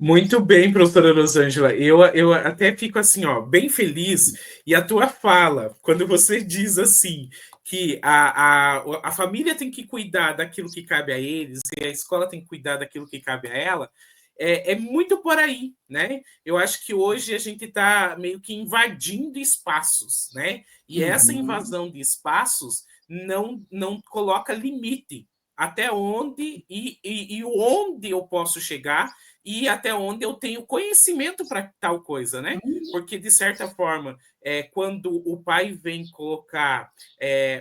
Muito bem, professora Rosângela. Eu até fico assim, ó, bem feliz. E a tua fala, quando você diz assim, que a família tem que cuidar daquilo que cabe a eles, e a escola tem que cuidar daquilo que cabe a ela, é muito por aí, né? Eu acho que hoje a gente está meio que invadindo espaços, né? E essa invasão de espaços não coloca limite até onde e onde eu posso chegar e até onde eu tenho conhecimento para tal coisa, né? Porque, de certa forma, quando o pai vem colocar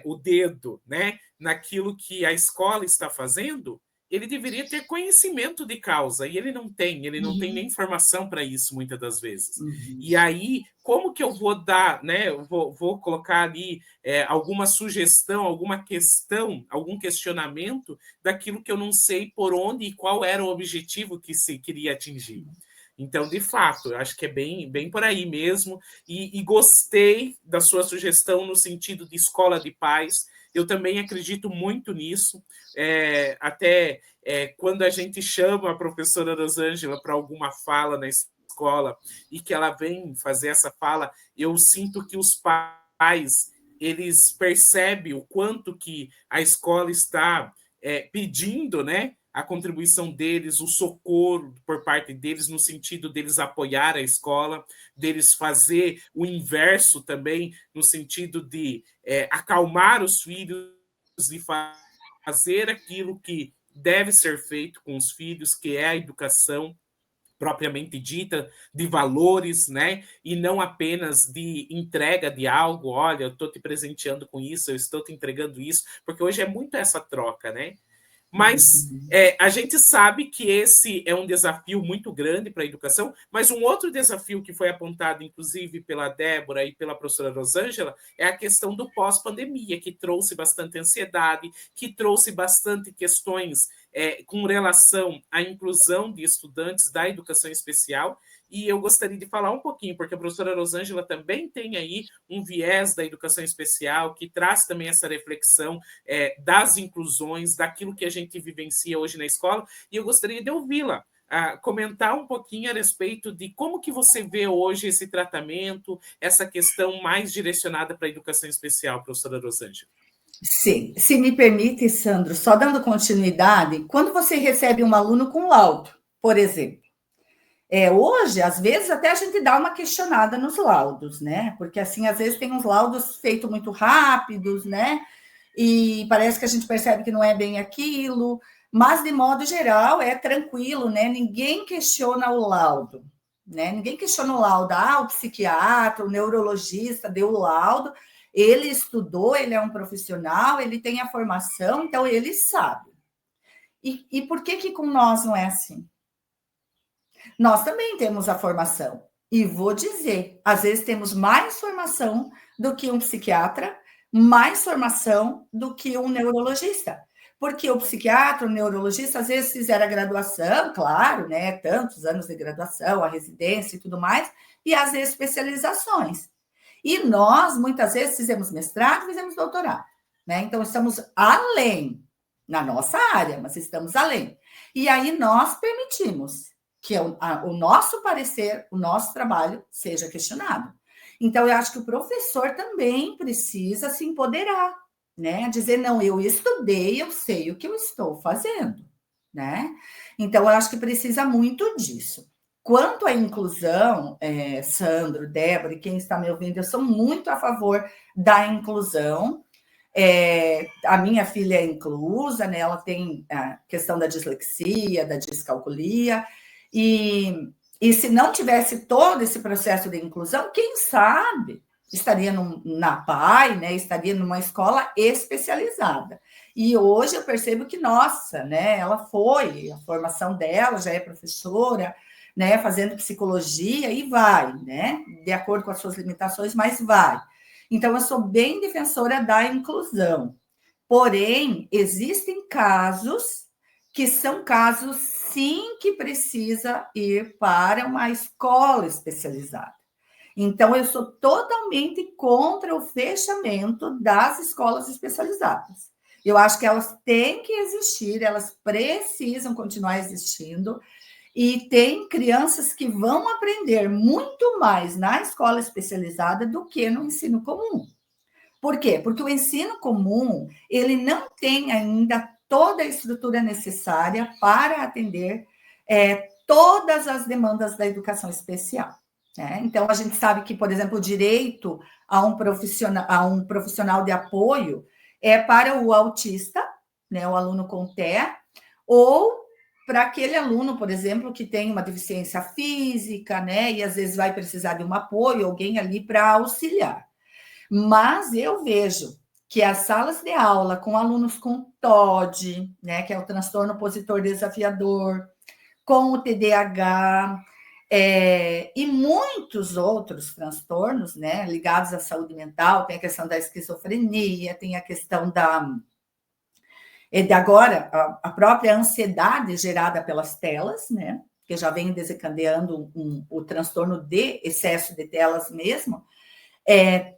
o dedo, né, naquilo que a escola está fazendo, ele deveria ter conhecimento de causa, e ele não tem nem informação para isso, muitas das vezes. E aí, como que eu vou dar, né, eu vou colocar ali alguma sugestão, alguma questão, algum questionamento daquilo que eu não sei por onde e qual era o objetivo que se queria atingir. Então, de fato, eu acho que é bem por aí mesmo, e gostei da sua sugestão no sentido de escola de paz. Eu também acredito muito nisso, até quando a gente chama a professora Rosângela para alguma fala na escola e que ela vem fazer essa fala, eu sinto que os pais eles percebem o quanto que a escola está pedindo, né, a contribuição deles, o socorro por parte deles, no sentido deles apoiar a escola, deles fazer o inverso também, no sentido de acalmar os filhos, de fazer aquilo que deve ser feito com os filhos, que é a educação propriamente dita, de valores, né? E não apenas de entrega de algo, olha, eu estou te presenteando com isso, eu estou te entregando isso, porque hoje é muito essa troca, né? Mas a gente sabe que esse é um desafio muito grande para a educação, mas um outro desafio que foi apontado, inclusive, pela Débora e pela professora Rosângela, é a questão do pós-pandemia, que trouxe bastante ansiedade, que trouxe bastante questões com relação à inclusão de estudantes da educação especial. E eu gostaria de falar um pouquinho, porque a professora Rosângela também tem aí um viés da educação especial, que traz também essa reflexão das inclusões, daquilo que a gente vivencia hoje na escola, e eu gostaria de ouvi-la comentar um pouquinho a respeito de como que você vê hoje esse tratamento, essa questão mais direcionada para a educação especial, professora Rosângela. Sim, se me permite, Sandro, só dando continuidade, quando você recebe um aluno com laudo, por exemplo, hoje, às vezes, até a gente dá uma questionada nos laudos, né? Porque, assim, às vezes tem uns laudos feitos muito rápidos, né? E parece que a gente percebe que não é bem aquilo, mas, de modo geral, é tranquilo, né? Ninguém questiona o laudo, né? Ninguém questiona o laudo. O psiquiatra, o neurologista deu o laudo, ele estudou, ele é um profissional, ele tem a formação, então ele sabe. E por que com nós não é assim? Nós também temos a formação. E vou dizer, às vezes temos mais formação do que um psiquiatra, mais formação do que um neurologista. Porque o psiquiatra, o neurologista, às vezes fizeram a graduação, claro, né? Tantos anos de graduação, a residência e tudo mais, e às vezes especializações. E nós, muitas vezes, fizemos mestrado, fizemos doutorado, né? Então, estamos além na nossa área, mas estamos além. E aí nós permitimos que o nosso parecer, o nosso trabalho seja questionado. Então, eu acho que o professor também precisa se empoderar, né? Dizer, não, eu estudei, eu sei o que eu estou fazendo, né? Então, eu acho que precisa muito disso. Quanto à inclusão, Sandro, Débora e quem está me ouvindo, eu sou muito a favor da inclusão. A minha filha é inclusa, né? Ela tem a questão da dislexia, da descalculia, e se não tivesse todo esse processo de inclusão, quem sabe estaria na PAI, né? Estaria numa escola especializada. E hoje eu percebo que, nossa, né? Ela foi, a formação dela já é professora, né? Fazendo psicologia e vai, né? De acordo com as suas limitações, mas vai. Então, eu sou bem defensora da inclusão. Porém, existem casos que são casos, sim, que precisa ir para uma escola especializada. Então, eu sou totalmente contra o fechamento das escolas especializadas. Eu acho que elas têm que existir, elas precisam continuar existindo, e tem crianças que vão aprender muito mais na escola especializada do que no ensino comum. Por quê? Porque o ensino comum, ele não tem ainda toda a estrutura necessária para atender todas as demandas da educação especial, né? Então, a gente sabe que, por exemplo, o direito a um profissional de apoio é para o autista, né, o aluno com TEA, ou para aquele aluno, por exemplo, que tem uma deficiência física, né, e às vezes vai precisar de um apoio, alguém ali para auxiliar. Mas eu vejo que as salas de aula com alunos com TOD, né, que é o transtorno opositor desafiador, com o TDAH, e muitos outros transtornos, né, ligados à saúde mental, tem a questão da esquizofrenia, tem a questão agora, a própria ansiedade gerada pelas telas, né, que já vem desencadeando o transtorno de excesso de telas mesmo.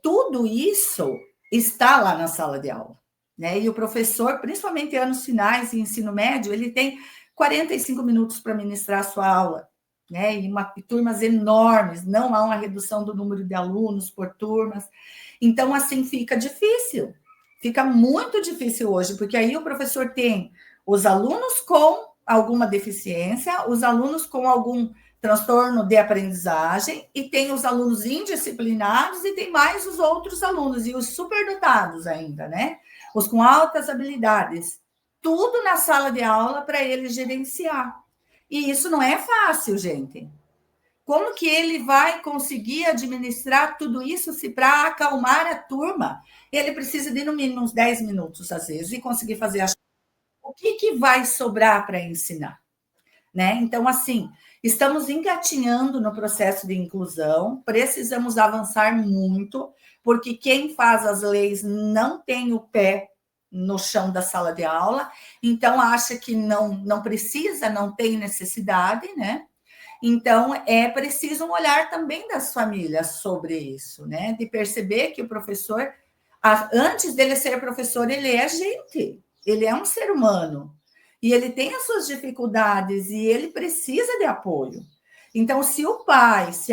Tudo isso está lá na sala de aula, né? E o professor, principalmente em anos finais e ensino médio, ele tem 45 minutos para ministrar a sua aula, né? E turmas enormes, não há uma redução do número de alunos por turmas. Então, assim, fica difícil, fica muito difícil hoje, porque aí o professor tem os alunos com alguma deficiência, os alunos com algum transtorno de aprendizagem, e tem os alunos indisciplinados, e tem mais os outros alunos, e os superdotados ainda, né? Os com altas habilidades. Tudo na sala de aula para ele gerenciar. E isso não é fácil, gente. Como que ele vai conseguir administrar tudo isso se para acalmar a turma? Ele precisa de, no mínimo, uns 10 minutos, às vezes, e conseguir fazer a o que vai sobrar para ensinar? Né? Então, assim, estamos engatinhando no processo de inclusão, precisamos avançar muito, porque quem faz as leis não tem o pé no chão da sala de aula, então acha que não precisa, não tem necessidade, né? Então, é preciso um olhar também das famílias sobre isso, né? De perceber que o professor, antes dele ser professor, ele é gente, ele é um ser humano, e ele tem as suas dificuldades, e ele precisa de apoio. Então, se o pai, se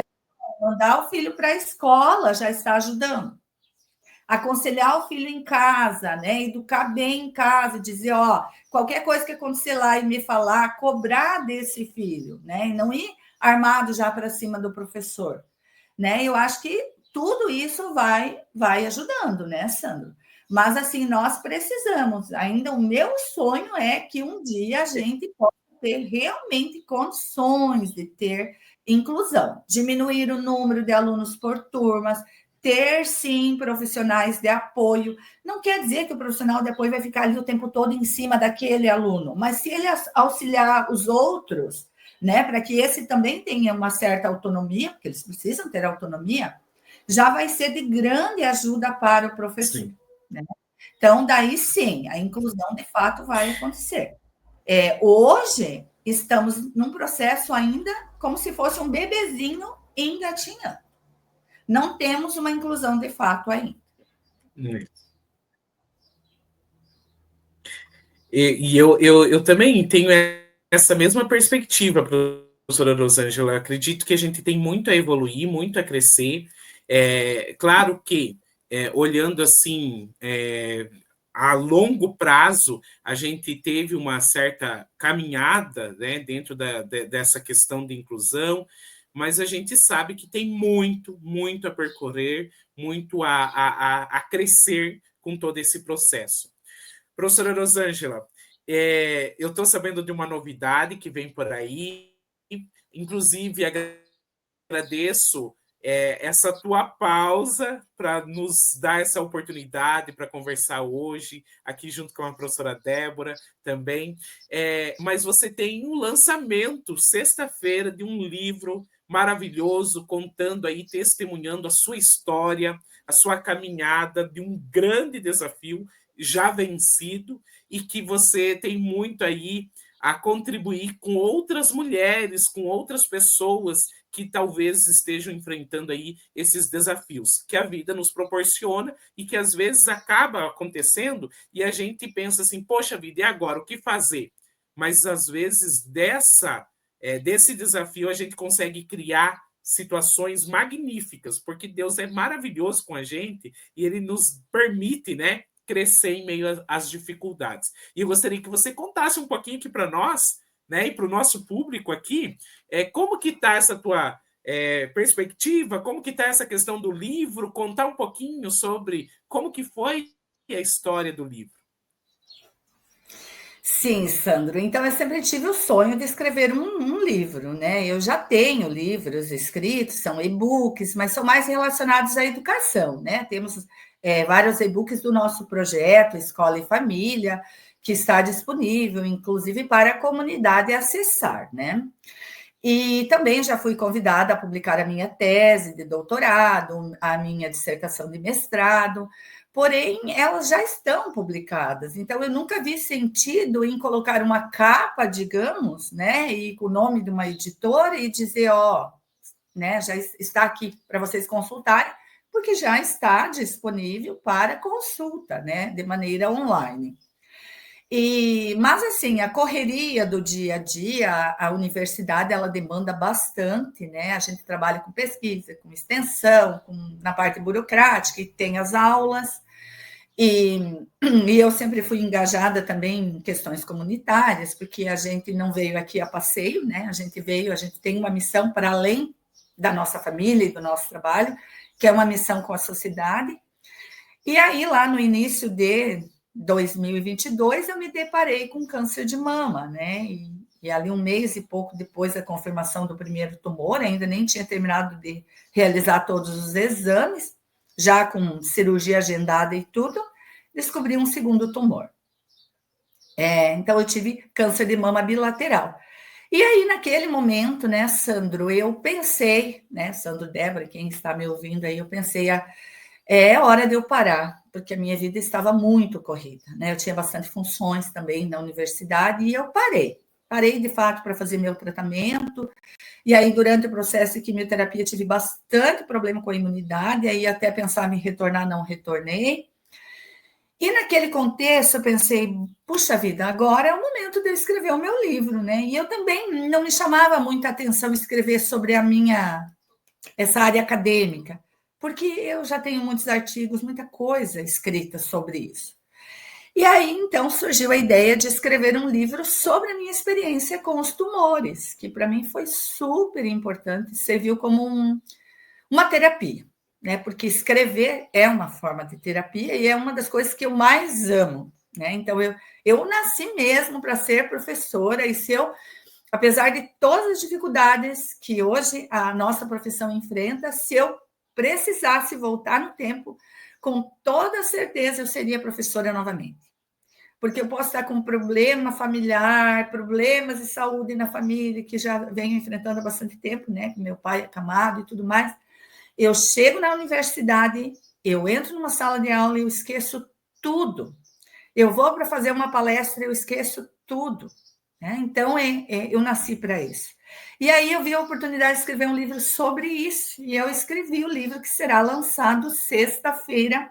mandar o filho para a escola, já está ajudando. Aconselhar o filho em casa, né? Educar bem em casa, dizer, ó, qualquer coisa que acontecer lá e me falar, cobrar desse filho, né? E não ir armado já para cima do professor, né? Eu acho que tudo isso vai ajudando, né, Sandro? Mas assim, nós precisamos. Ainda o meu sonho é que um dia a gente possa ter realmente condições de ter inclusão, diminuir o número de alunos por turmas, ter, sim, profissionais de apoio. Não quer dizer que o profissional de apoio vai ficar ali o tempo todo em cima daquele aluno, mas se ele auxiliar os outros, né, para que esse também tenha uma certa autonomia, porque eles precisam ter autonomia, já vai ser de grande ajuda para o professor. Né? Então, daí sim, a inclusão de fato vai acontecer. Hoje, estamos num processo ainda como se fosse um bebezinho engatinhando. Não temos uma inclusão de fato ainda. E eu também tenho essa mesma perspectiva, professora Rosângela. Acredito que a gente tem muito a evoluir, muito a crescer. Claro que, olhando assim, a longo prazo, a gente teve uma certa caminhada, né, dentro dessa questão de inclusão, mas a gente sabe que tem muito, muito a percorrer, muito a crescer com todo esse processo. Professora Rosângela, eu estou sabendo de uma novidade que vem por aí, inclusive agradeço essa tua pausa para nos dar essa oportunidade para conversar hoje, aqui junto com a professora Débora também. Mas você tem um lançamento, sexta-feira, de um livro maravilhoso, contando aí, testemunhando a sua história, a sua caminhada de um grande desafio já vencido, e que você tem muito aí a contribuir com outras mulheres, com outras pessoas que talvez estejam enfrentando aí esses desafios que a vida nos proporciona e que às vezes acaba acontecendo e a gente pensa assim, poxa vida, e agora, o que fazer? Mas às vezes desse desafio a gente consegue criar situações magníficas, porque Deus é maravilhoso com a gente e Ele nos permite, né, crescer em meio às dificuldades. E eu gostaria que você contasse um pouquinho aqui para nós, né, e para o nosso público aqui, como que está essa tua perspectiva, como que está essa questão do livro, contar um pouquinho sobre como que foi a história do livro. Sim, Sandro. Então, eu sempre tive o sonho de escrever um livro, né? Eu já tenho livros escritos, são e-books, mas são mais relacionados à educação, né? Temos vários e-books do nosso projeto Escola e Família, que está disponível, inclusive, para a comunidade acessar, né? E também já fui convidada a publicar a minha tese de doutorado, a minha dissertação de mestrado, porém, elas já estão publicadas. Então, eu nunca vi sentido em colocar uma capa, digamos, né, e com o nome de uma editora e dizer, ó, né, já está aqui para vocês consultarem, porque já está disponível para consulta, né, de maneira online. Mas, assim, a correria do dia a dia, a universidade, ela demanda bastante, né? A gente trabalha com pesquisa, com extensão, na parte burocrática, e tem as aulas, e eu sempre fui engajada também em questões comunitárias, porque a gente não veio aqui a passeio, né? A gente tem uma missão para além da nossa família e do nosso trabalho, que é uma missão com a sociedade. E aí, lá no início de 2022, eu me deparei com câncer de mama, né? E ali um mês e pouco depois da confirmação do primeiro tumor, ainda nem tinha terminado de realizar todos os exames, já com cirurgia agendada e tudo, descobri um segundo tumor. Então, eu tive câncer de mama bilateral. E aí, naquele momento, né, Sandro, eu pensei, né, Sandro, Débora, quem está me ouvindo aí, eu pensei, é hora de eu parar, porque a minha vida estava muito corrida, né? Eu tinha bastante funções também na universidade e eu parei. Parei, de fato, para fazer meu tratamento. E aí, durante o processo de quimioterapia, tive bastante problema com a imunidade. E aí, até pensar em retornar, não retornei. E naquele contexto, eu pensei, puxa vida, agora é o momento de eu escrever o meu livro, né? E eu também não me chamava muita atenção escrever sobre essa área acadêmica, porque eu já tenho muitos artigos, muita coisa escrita sobre isso. E aí, então, surgiu a ideia de escrever um livro sobre a minha experiência com os tumores, que para mim foi super importante, serviu como uma terapia, né? Porque escrever é uma forma de terapia e é uma das coisas que eu mais amo, né? Então, eu nasci mesmo para ser professora e se eu, apesar de todas as dificuldades que hoje a nossa profissão enfrenta, se eu precisasse voltar no tempo, com toda certeza eu seria professora novamente. Porque eu posso estar com um problema familiar, problemas de saúde na família, que já venho enfrentando há bastante tempo, né? Meu pai é acamado e tudo mais. Eu chego na universidade, eu entro numa sala de aula e eu esqueço tudo. Eu vou para fazer uma palestra, eu esqueço tudo. Né? Então, eu nasci para isso. E aí eu vi a oportunidade de escrever um livro sobre isso, e eu escrevi o livro que será lançado sexta-feira,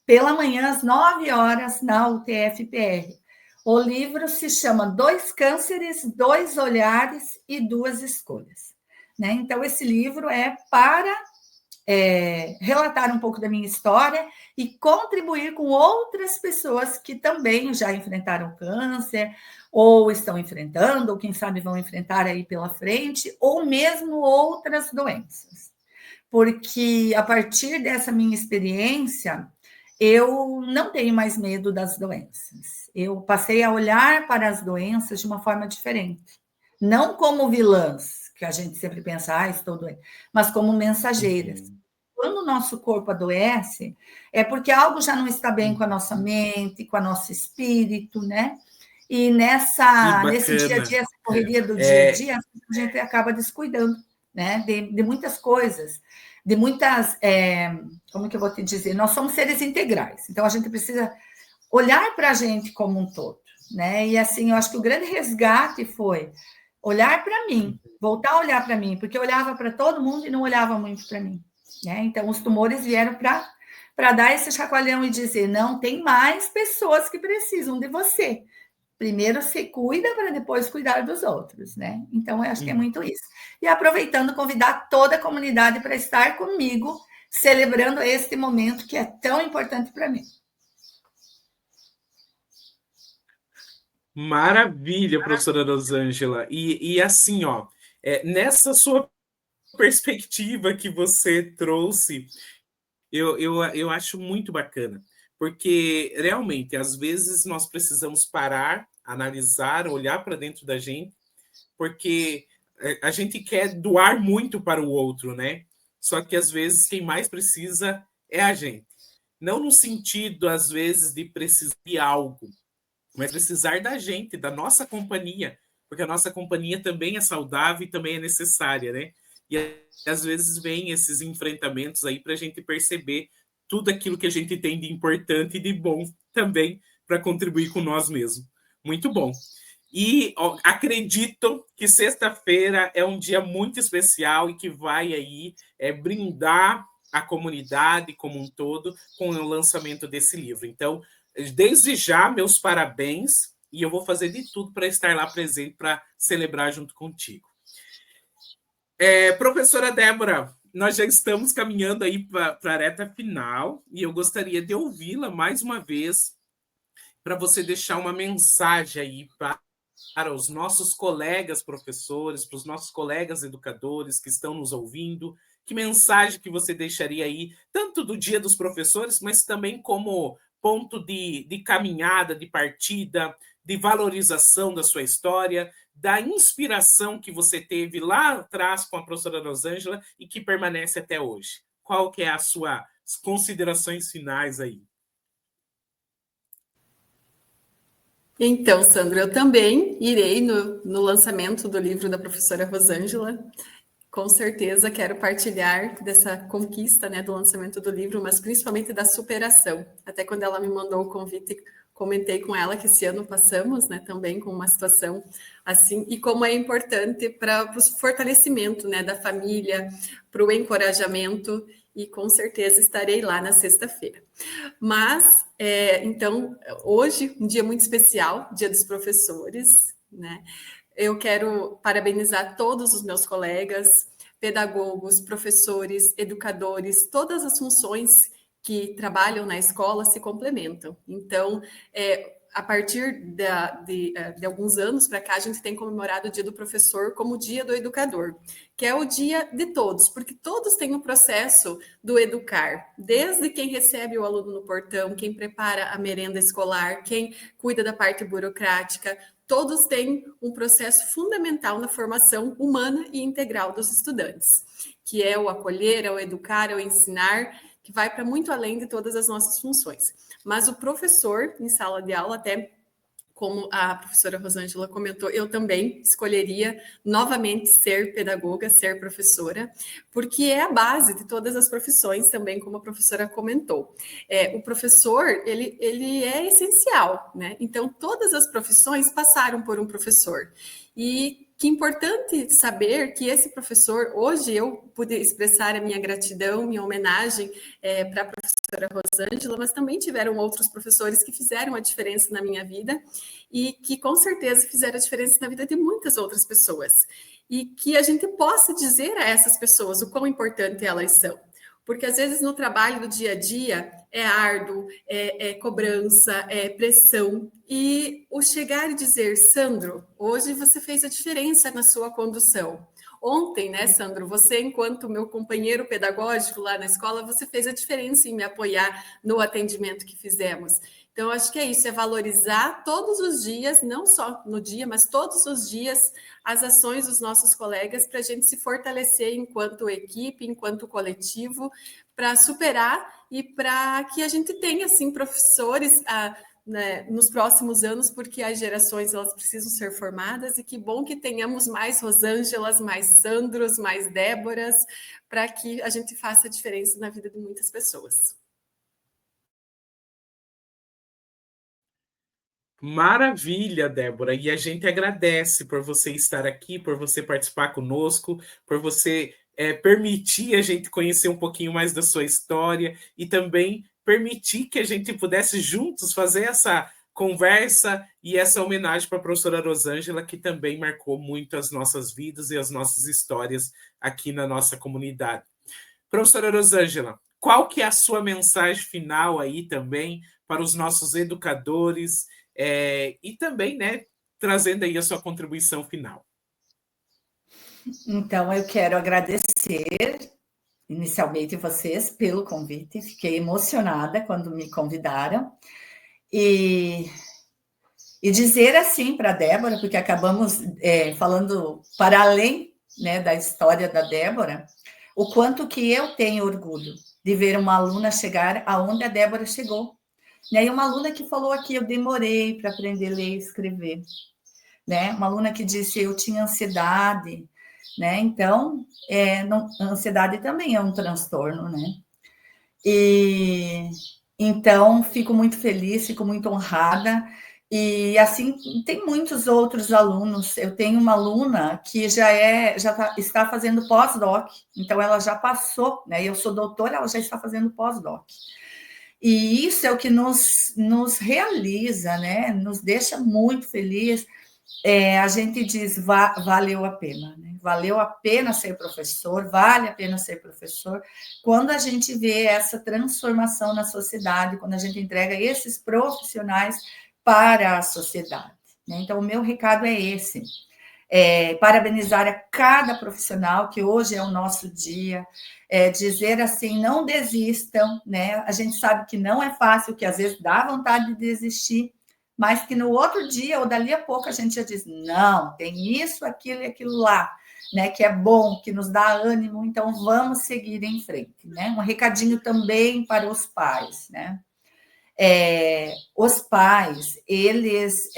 pela manhã, às 9 horas, na UTF-PR. O livro se chama Dois Cânceres, Dois Olhares e Duas Escolhas. Né? Então, esse livro é para relatar um pouco da minha história e contribuir com outras pessoas que também já enfrentaram câncer, ou estão enfrentando, ou quem sabe vão enfrentar aí pela frente, ou mesmo outras doenças. Porque a partir dessa minha experiência, eu não tenho mais medo das doenças. Eu passei a olhar para as doenças de uma forma diferente. Não como vilãs, que a gente sempre pensa, estou doente, mas como mensageiras. Quando o nosso corpo adoece, é porque algo já não está bem com a nossa mente, com o nosso espírito, né? E nesse dia a dia, essa correria do dia a dia, a gente acaba descuidando, né? De muitas coisas, de muitas. Como que eu vou te dizer? Nós somos seres integrais, então a gente precisa olhar para a gente como um todo, né? E assim, eu acho que o grande resgate foi olhar para mim, voltar a olhar para mim, porque eu olhava para todo mundo e não olhava muito para mim. Né? Então, os tumores vieram para dar esse chacoalhão e dizer: não, tem mais pessoas que precisam de você. Primeiro se cuida para depois cuidar dos outros. Né? Então, eu acho que é muito isso. E aproveitando, convidar toda a comunidade para estar comigo, celebrando este momento que é tão importante para mim. Maravilha, professora Rosângela. E assim, ó, nessa sua perspectiva que você trouxe, eu acho muito bacana, porque realmente, às vezes, nós precisamos parar, analisar, olhar para dentro da gente, porque a gente quer doar muito para o outro, né? Só que, às vezes, quem mais precisa é a gente. Não no sentido, às vezes, de precisar de algo, mas precisar da gente, da nossa companhia, porque a nossa companhia também é saudável e também é necessária, né? E às vezes vem esses enfrentamentos aí para a gente perceber tudo aquilo que a gente tem de importante e de bom também para contribuir com nós mesmos. Muito bom. E ó, acredito que sexta-feira é um dia muito especial e que vai aí brindar a comunidade como um todo com o lançamento desse livro. Então, desde já, meus parabéns, e eu vou fazer de tudo para estar lá presente para celebrar junto contigo. Professora Débora, nós já estamos caminhando aí para a reta final e eu gostaria de ouvi-la mais uma vez para você deixar uma mensagem aí para os nossos colegas professores, para os nossos colegas educadores que estão nos ouvindo. Que mensagem que você deixaria aí, tanto do Dia dos Professores, mas também como ponto de caminhada, de partida, de valorização da sua história, da inspiração que você teve lá atrás com a professora Rosângela e que permanece até hoje? Qual que é as suas considerações finais aí? Então, Sandra, eu também irei no lançamento do livro da professora Rosângela. Com certeza quero partilhar dessa conquista, né, do lançamento do livro, mas principalmente da superação. Até quando ela me mandou o convite, comentei com ela que esse ano passamos, né, também com uma situação assim, e como é importante para o fortalecimento, né, da família, para o encorajamento, e com certeza estarei lá na sexta-feira. Mas, então, hoje, um dia muito especial, Dia dos Professores, né? Eu quero parabenizar todos os meus colegas, pedagogos, professores, educadores, todas as funções que trabalham na escola se complementam. Então, a partir de alguns anos para cá, a gente tem comemorado o Dia do Professor como o Dia do Educador, que é o dia de todos, porque todos têm um processo do educar, desde quem recebe o aluno no portão, quem prepara a merenda escolar, quem cuida da parte burocrática, todos têm um processo fundamental na formação humana e integral dos estudantes, que é o acolher, é o educar, é o ensinar, que vai para muito além de todas as nossas funções. Mas o professor, em sala de aula, até como a professora Rosângela comentou, eu também escolheria novamente ser pedagoga, ser professora, porque é a base de todas as profissões também, como a professora comentou. O professor, ele é essencial, né? Então, todas as profissões passaram por um professor. E que importante saber que esse professor, hoje eu pude expressar a minha gratidão, minha homenagem para a professora Rosângela, mas também tiveram outros professores que fizeram a diferença na minha vida e que com certeza fizeram a diferença na vida de muitas outras pessoas. E que a gente possa dizer a essas pessoas o quão importante elas são. Porque às vezes no trabalho do dia a dia é árduo, é cobrança, é pressão. E o chegar e dizer, Sandro, hoje você fez a diferença na sua condução. Ontem, né, Sandro, você, enquanto meu companheiro pedagógico lá na escola, você fez a diferença em me apoiar no atendimento que fizemos. Então, acho que é isso, é valorizar todos os dias, não só no dia, mas todos os dias, as ações dos nossos colegas para a gente se fortalecer enquanto equipe, enquanto coletivo, para superar e para que a gente tenha, assim, professores né, nos próximos anos, porque as gerações elas precisam ser formadas e que bom que tenhamos mais Rosângelas, mais Sandros, mais Déboras, para que a gente faça a diferença na vida de muitas pessoas. Maravilha, Débora. E a gente agradece por você estar aqui, por você participar conosco, por você permitir a gente conhecer um pouquinho mais da sua história e também permitir que a gente pudesse juntos fazer essa conversa e essa homenagem para a professora Rosângela, que também marcou muito as nossas vidas e as nossas histórias aqui na nossa comunidade. Professora Rosângela, qual que é a sua mensagem final aí também para os nossos educadores e também, né, trazendo aí a sua contribuição final? Então, eu quero agradecer inicialmente vocês pelo convite, fiquei emocionada quando me convidaram, e dizer assim para a Débora, porque acabamos falando para além, né, da história da Débora, o quanto que eu tenho orgulho de ver uma aluna chegar aonde a Débora chegou. Né? E uma aluna que falou aqui, eu demorei para aprender a ler e escrever. Né? Uma aluna que disse, eu tinha ansiedade. Né? Então, ansiedade também é um transtorno. Né? E então, fico muito feliz, fico muito honrada. E assim, tem muitos outros alunos. Eu tenho uma aluna que está fazendo pós-doc, então ela já passou, né? Eu sou doutora, ela já está fazendo pós-doc. E isso é o que nos realiza, né? Nos deixa muito feliz. A gente diz, valeu a pena, né? Valeu a pena ser professor, vale a pena ser professor, quando a gente vê essa transformação na sociedade, quando a gente entrega esses profissionais para a sociedade. Né? Então, o meu recado é esse. Parabenizar a cada profissional, que hoje é o nosso dia, dizer assim, não desistam, né? A gente sabe que não é fácil, que às vezes dá vontade de desistir, mas que no outro dia ou dali a pouco a gente já diz, não, tem isso, aquilo e aquilo lá, né? Que é bom, que nos dá ânimo, então vamos seguir em frente, né? Um recadinho também para os pais, né? os pais, eles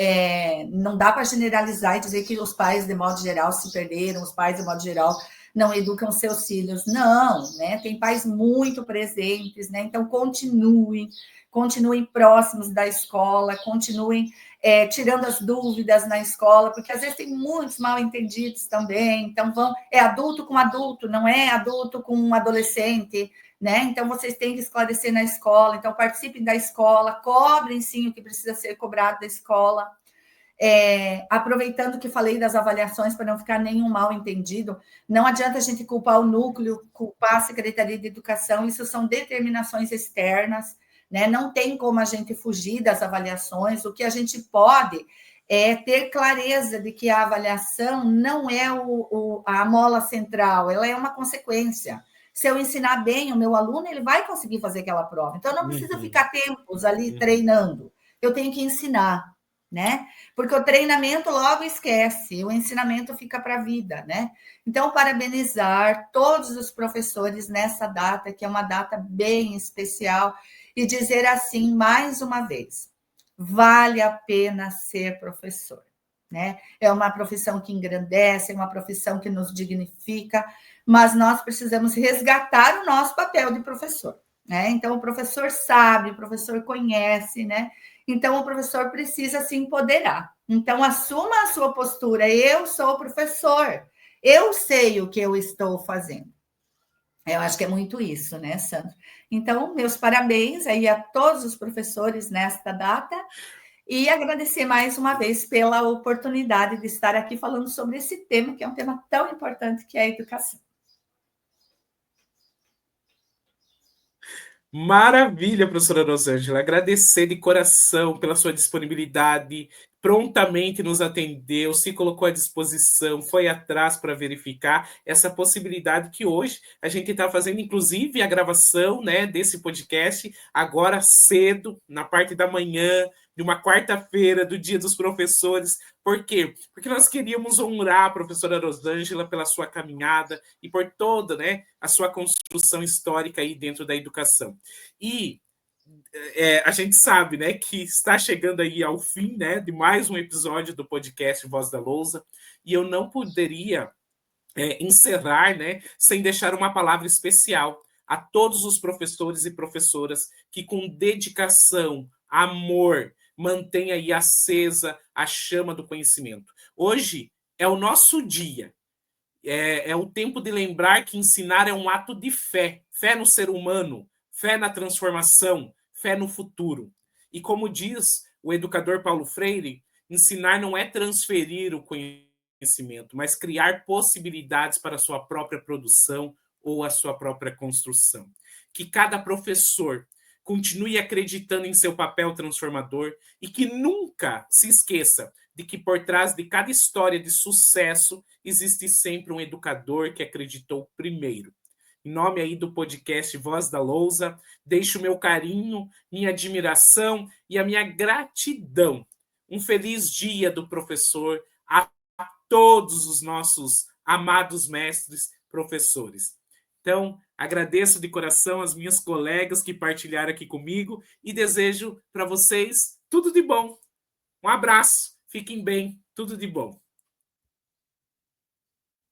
não dá para generalizar e dizer que os pais, de modo geral, se perderam, os pais, de modo geral, não educam seus filhos. Não, né? Tem pais muito presentes, né? Então, continuem próximos da escola, continuem tirando as dúvidas na escola, porque às vezes tem muitos mal entendidos também. Então, é adulto com adulto, não é adulto com um adolescente, né? Então, vocês têm que esclarecer na escola. Então, participem da escola, cobrem sim o que precisa ser cobrado da escola. Aproveitando que falei das avaliações, para não ficar nenhum mal entendido, não adianta a gente culpar o núcleo, culpar a Secretaria de Educação, isso são determinações externas, né? Não tem como a gente fugir das avaliações, o que a gente pode é ter clareza de que a avaliação não é a mola central, ela é uma consequência. Se eu ensinar bem o meu aluno, ele vai conseguir fazer aquela prova. Então, eu não preciso ficar tempos ali treinando, eu tenho que ensinar, né? Porque o treinamento logo esquece, o ensinamento fica para a vida, né? Então, parabenizar todos os professores nessa data, que é uma data bem especial, e dizer assim, mais uma vez, vale a pena ser professor, né? É uma profissão que engrandece, é uma profissão que nos dignifica, mas nós precisamos resgatar o nosso papel de professor, né? Então, o professor sabe, o professor conhece, né? Então, o professor precisa se empoderar. Então, assuma a sua postura. Eu sou professor. Eu sei o que eu estou fazendo. Eu acho que é muito isso, né, Sandra? Então, meus parabéns aí a todos os professores nesta data e agradecer mais uma vez pela oportunidade de estar aqui falando sobre esse tema, que é um tema tão importante que é a educação. Maravilha, professora Rosângela. Agradecer de coração pela sua disponibilidade, prontamente nos atendeu, se colocou à disposição, foi atrás para verificar essa possibilidade que hoje a gente está fazendo, inclusive a gravação, né, desse podcast, agora cedo, na parte da manhã, de uma quarta-feira, do Dia dos Professores. Por quê? Porque nós queríamos honrar a professora Rosângela pela sua caminhada e por toda, né, a sua construção histórica aí dentro da educação. E a gente sabe, né, que está chegando aí ao fim, né, de mais um episódio do podcast Voz da Lousa, e eu não poderia encerrar, né, sem deixar uma palavra especial a todos os professores e professoras que com dedicação, amor, mantêm aí acesa a chama do conhecimento. Hoje é o nosso dia, é o tempo de lembrar que ensinar é um ato de fé, fé no ser humano, fé na transformação, fé no futuro. E como diz o educador Paulo Freire, ensinar não é transferir o conhecimento, mas criar possibilidades para a sua própria produção ou a sua própria construção. Que cada professor continue acreditando em seu papel transformador e que nunca se esqueça de que por trás de cada história de sucesso existe sempre um educador que acreditou primeiro. Em nome aí do podcast Voz da Lousa, deixo o meu carinho, minha admiração e a minha gratidão. Um feliz dia do professor a todos os nossos amados mestres professores. Então, agradeço de coração as minhas colegas que partilharam aqui comigo e desejo para vocês tudo de bom. Um abraço, fiquem bem, tudo de bom.